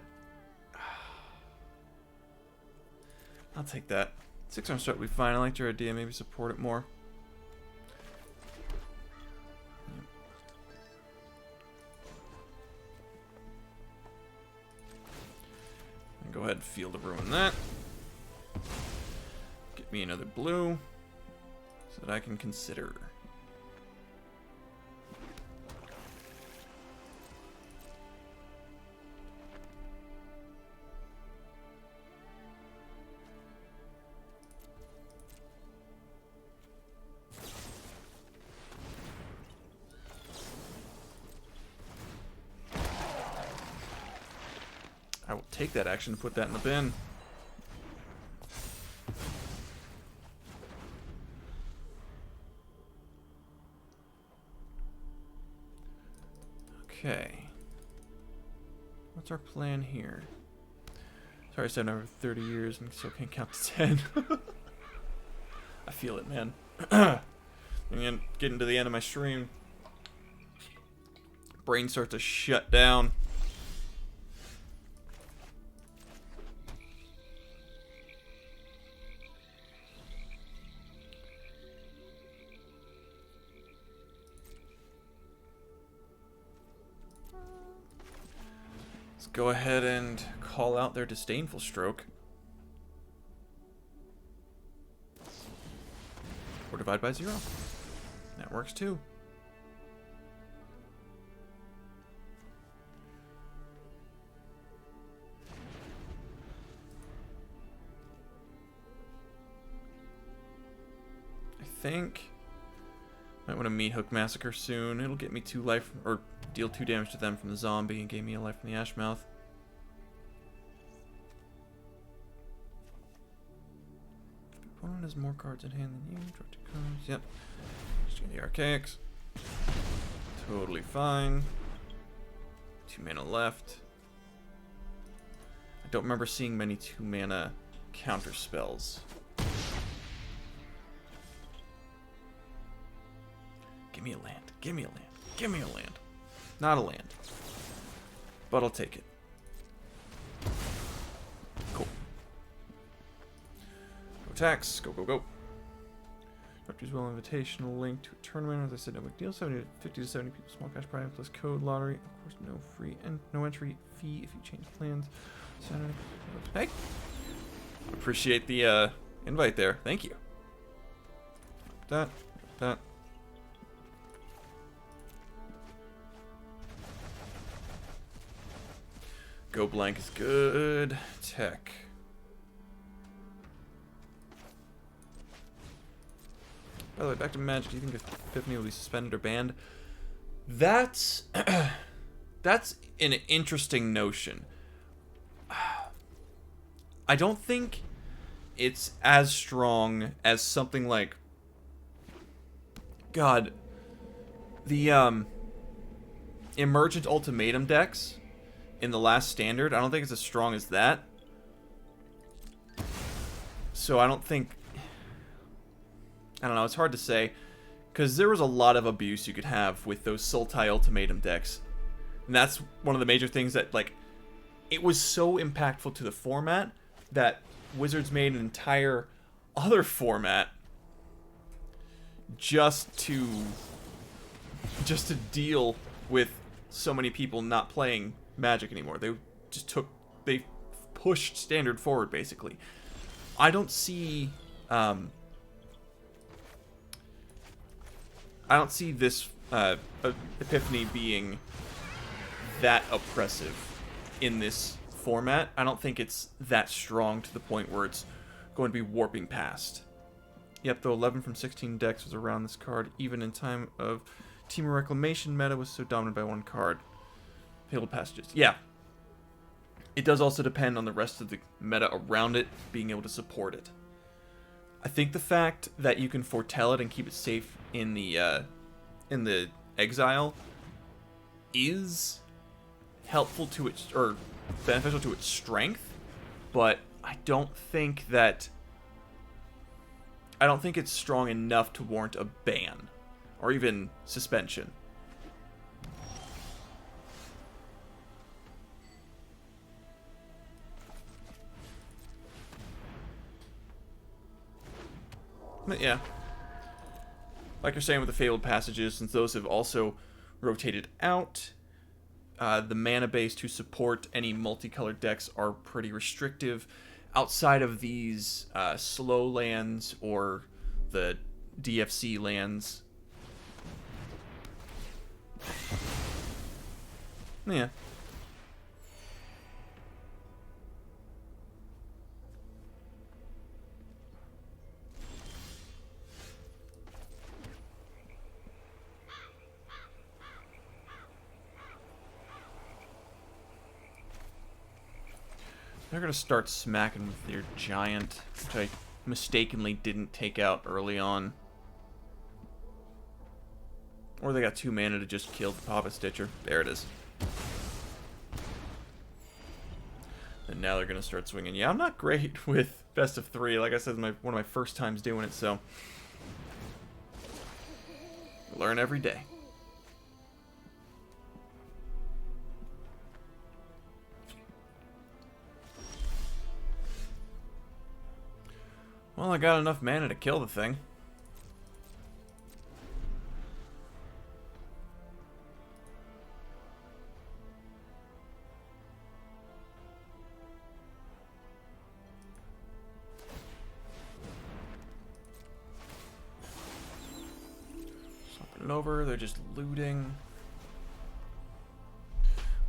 I'll take that. 6-arm start will be fine. I liked your idea. Maybe support it more. Go ahead and Field of Ruin that. Get me another blue so that I can consider. I will take that action and put that in the bin. Okay. What's our plan here? Sorry I said over 30 years and still can't count to 10. I feel it, man. I'm getting to the end of my stream. Brain starts to shut down. Go ahead and call out their Disdainful Stroke. Or divide by 0. That works too. I think might want to Meathook Massacre soon. It'll get me 2 life, or deal 2 damage to them from the zombie and gain me a life from the Ashmouth. Opponent has more cards in hand than you. Draw 2 cards. Yep. Just get the Archaics. Totally fine. 2 mana left. I don't remember seeing many 2 mana counter spells. Give me a land. Give me a land. Give me a land. Not a land. But I'll take it. Cool. Go attacks. Go, go, go. Doctor's Will Invitational link to a tournament. As I said, no big deal. 50 to 70 people. Small cash prize plus code lottery. Of course, no free and no entry fee if you change plans. Hey. Appreciate the invite there. Thank you. That. Go blank is good. Tech. By the way, back to Magic. Do you think Epiphany will be suspended or banned? That's that's an interesting notion. I don't think it's as strong as something like, God, the Emergent Ultimatum decks in the last standard. I don't think it's as strong as that. So I don't think, I don't know, it's hard to say, because there was a lot of abuse you could have with those Sultai Ultimatum decks. And that's one of the major things that, like, it was so impactful to the format that Wizards made an entire other format just to deal with so many people not playing Magic anymore. They pushed Standard forward, basically. I don't see this Epiphany being that oppressive in this format. I don't think it's that strong to the point where it's going to be warping past. Yep, though 11 from 16 decks was around this card, even in time of Temur Reclamation meta was so dominant by one card. Fabled Passages. Yeah. It does also depend on the rest of the meta around it being able to support it. I think the fact that you can foretell it and keep it safe in the exile is helpful to its, or beneficial to its strength, but I don't think it's strong enough to warrant a ban or even suspension. But yeah, like you're saying with the Fabled Passages, since those have also rotated out, the mana base to support any multicolored decks are pretty restrictive. Outside of these slow lands or the DFC lands. Yeah. They're going to start smacking with their giant, which I mistakenly didn't take out early on. Or they got 2 mana to just kill the Poppet Stitcher. There it is. And now they're going to start swinging. Yeah, I'm not great with best of 3. Like I said, one of my first times doing it, so learn every day. Well, I got enough mana to kill the thing. Swapping it over, they're just looting.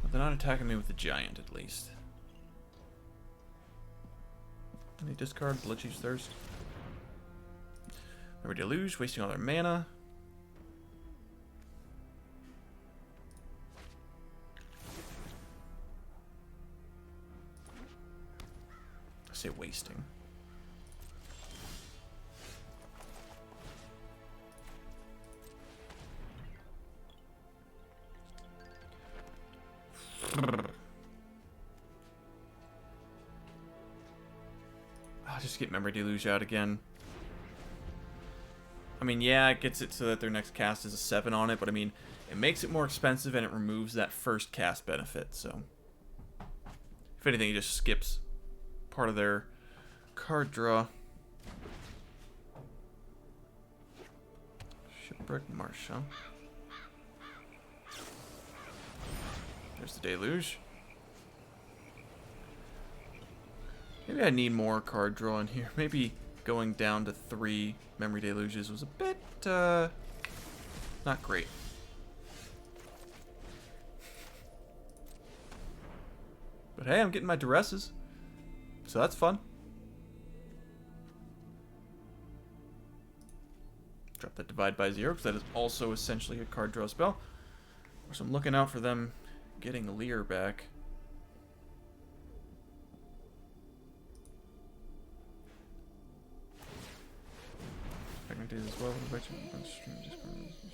But they're not attacking me with the giant, at least. They discard Bloodchief's Thirst. Memory Deluge, wasting all their mana. I say wasting. I'll just get Memory Deluge out again. I mean, yeah, it gets it so that their next cast is a 7 on it, but I mean, it makes it more expensive and it removes that first cast benefit, so... If anything, it just skips part of their card draw. Shipwreck Marsh, huh? There's the Deluge. Maybe I need more card draw in here. Maybe going down to 3 Memory Deluges was a bit, not great. But hey, I'm getting my Duresses, so that's fun. Drop that Divide by 0, because that is also essentially a card draw spell. So I'm looking out for them getting Leer back. As well,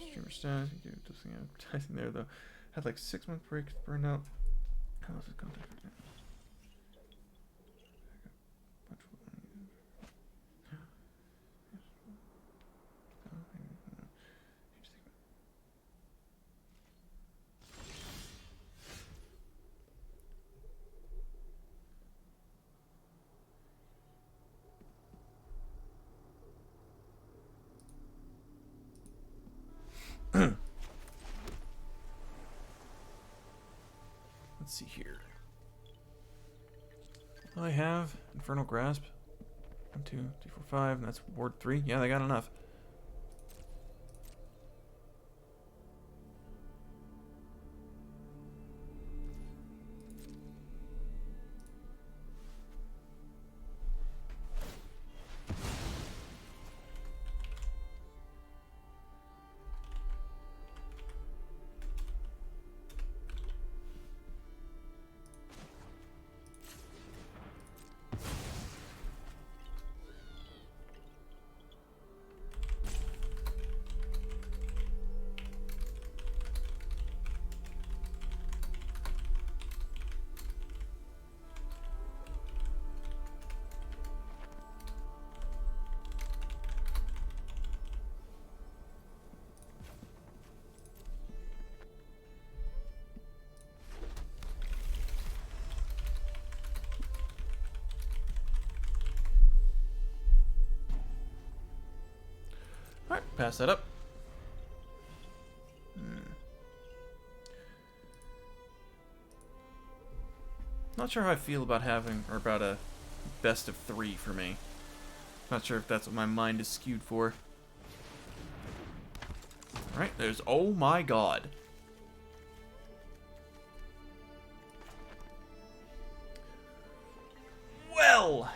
streamer status. You do this thing advertising there though. Had like 6 month break, burnout. How is it contact? Let's see here. I have Infernal Grasp. 1, 2, 3, 4, 5, and that's Ward 3. Yeah, they got enough. Alright, pass that up. Not sure how I feel about having, or about a best of 3 for me. Not sure if that's what my mind is skewed for. Alright, there's, oh my god. Well!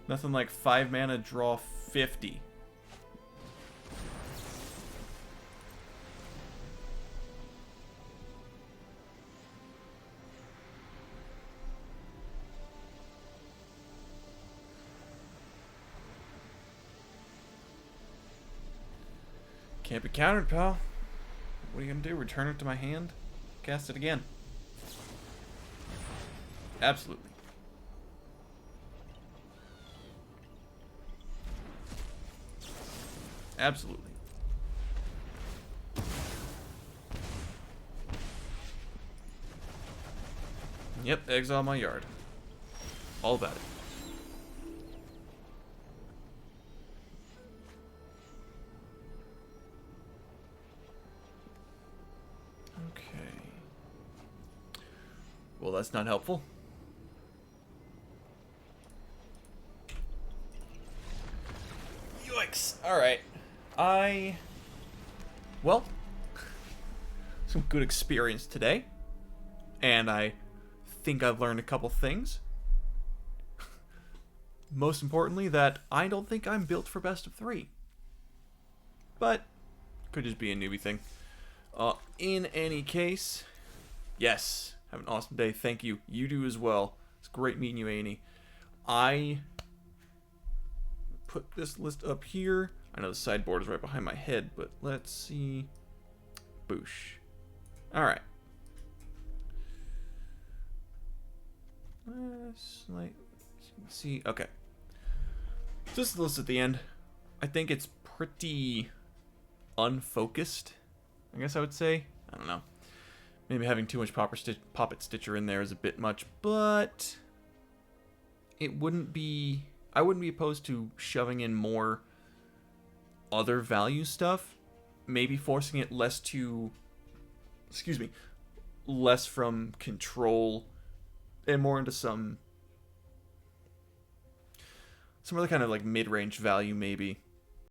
Nothing like 5 mana, draw 50. Can't be countered, pal. What are you gonna do? Return it to my hand? Cast it again. Absolutely. Absolutely. Yep, exile my yard. All about it. Well, that's not helpful. Yikes. Alright. Well, some good experience today. And I think I've learned a couple things. Most importantly, that I don't think I'm built for best of 3. But, could just be a newbie thing. In any case, yes. Have an awesome day. Thank you. You do as well. It's great meeting you, Annie. I put this list up here. I know the sideboard is right behind my head, but let's see. Boosh. Alright. Slight Let's see, okay. So this is the list at the end. I think it's pretty unfocused, I guess I would say. I don't know. Maybe having too much Poppet Stitcher in there is a bit much, but it wouldn't be... I wouldn't be opposed to shoving in more other value stuff. Maybe forcing it less to... Excuse me. Less from control and more into some other kind of like mid-range value maybe.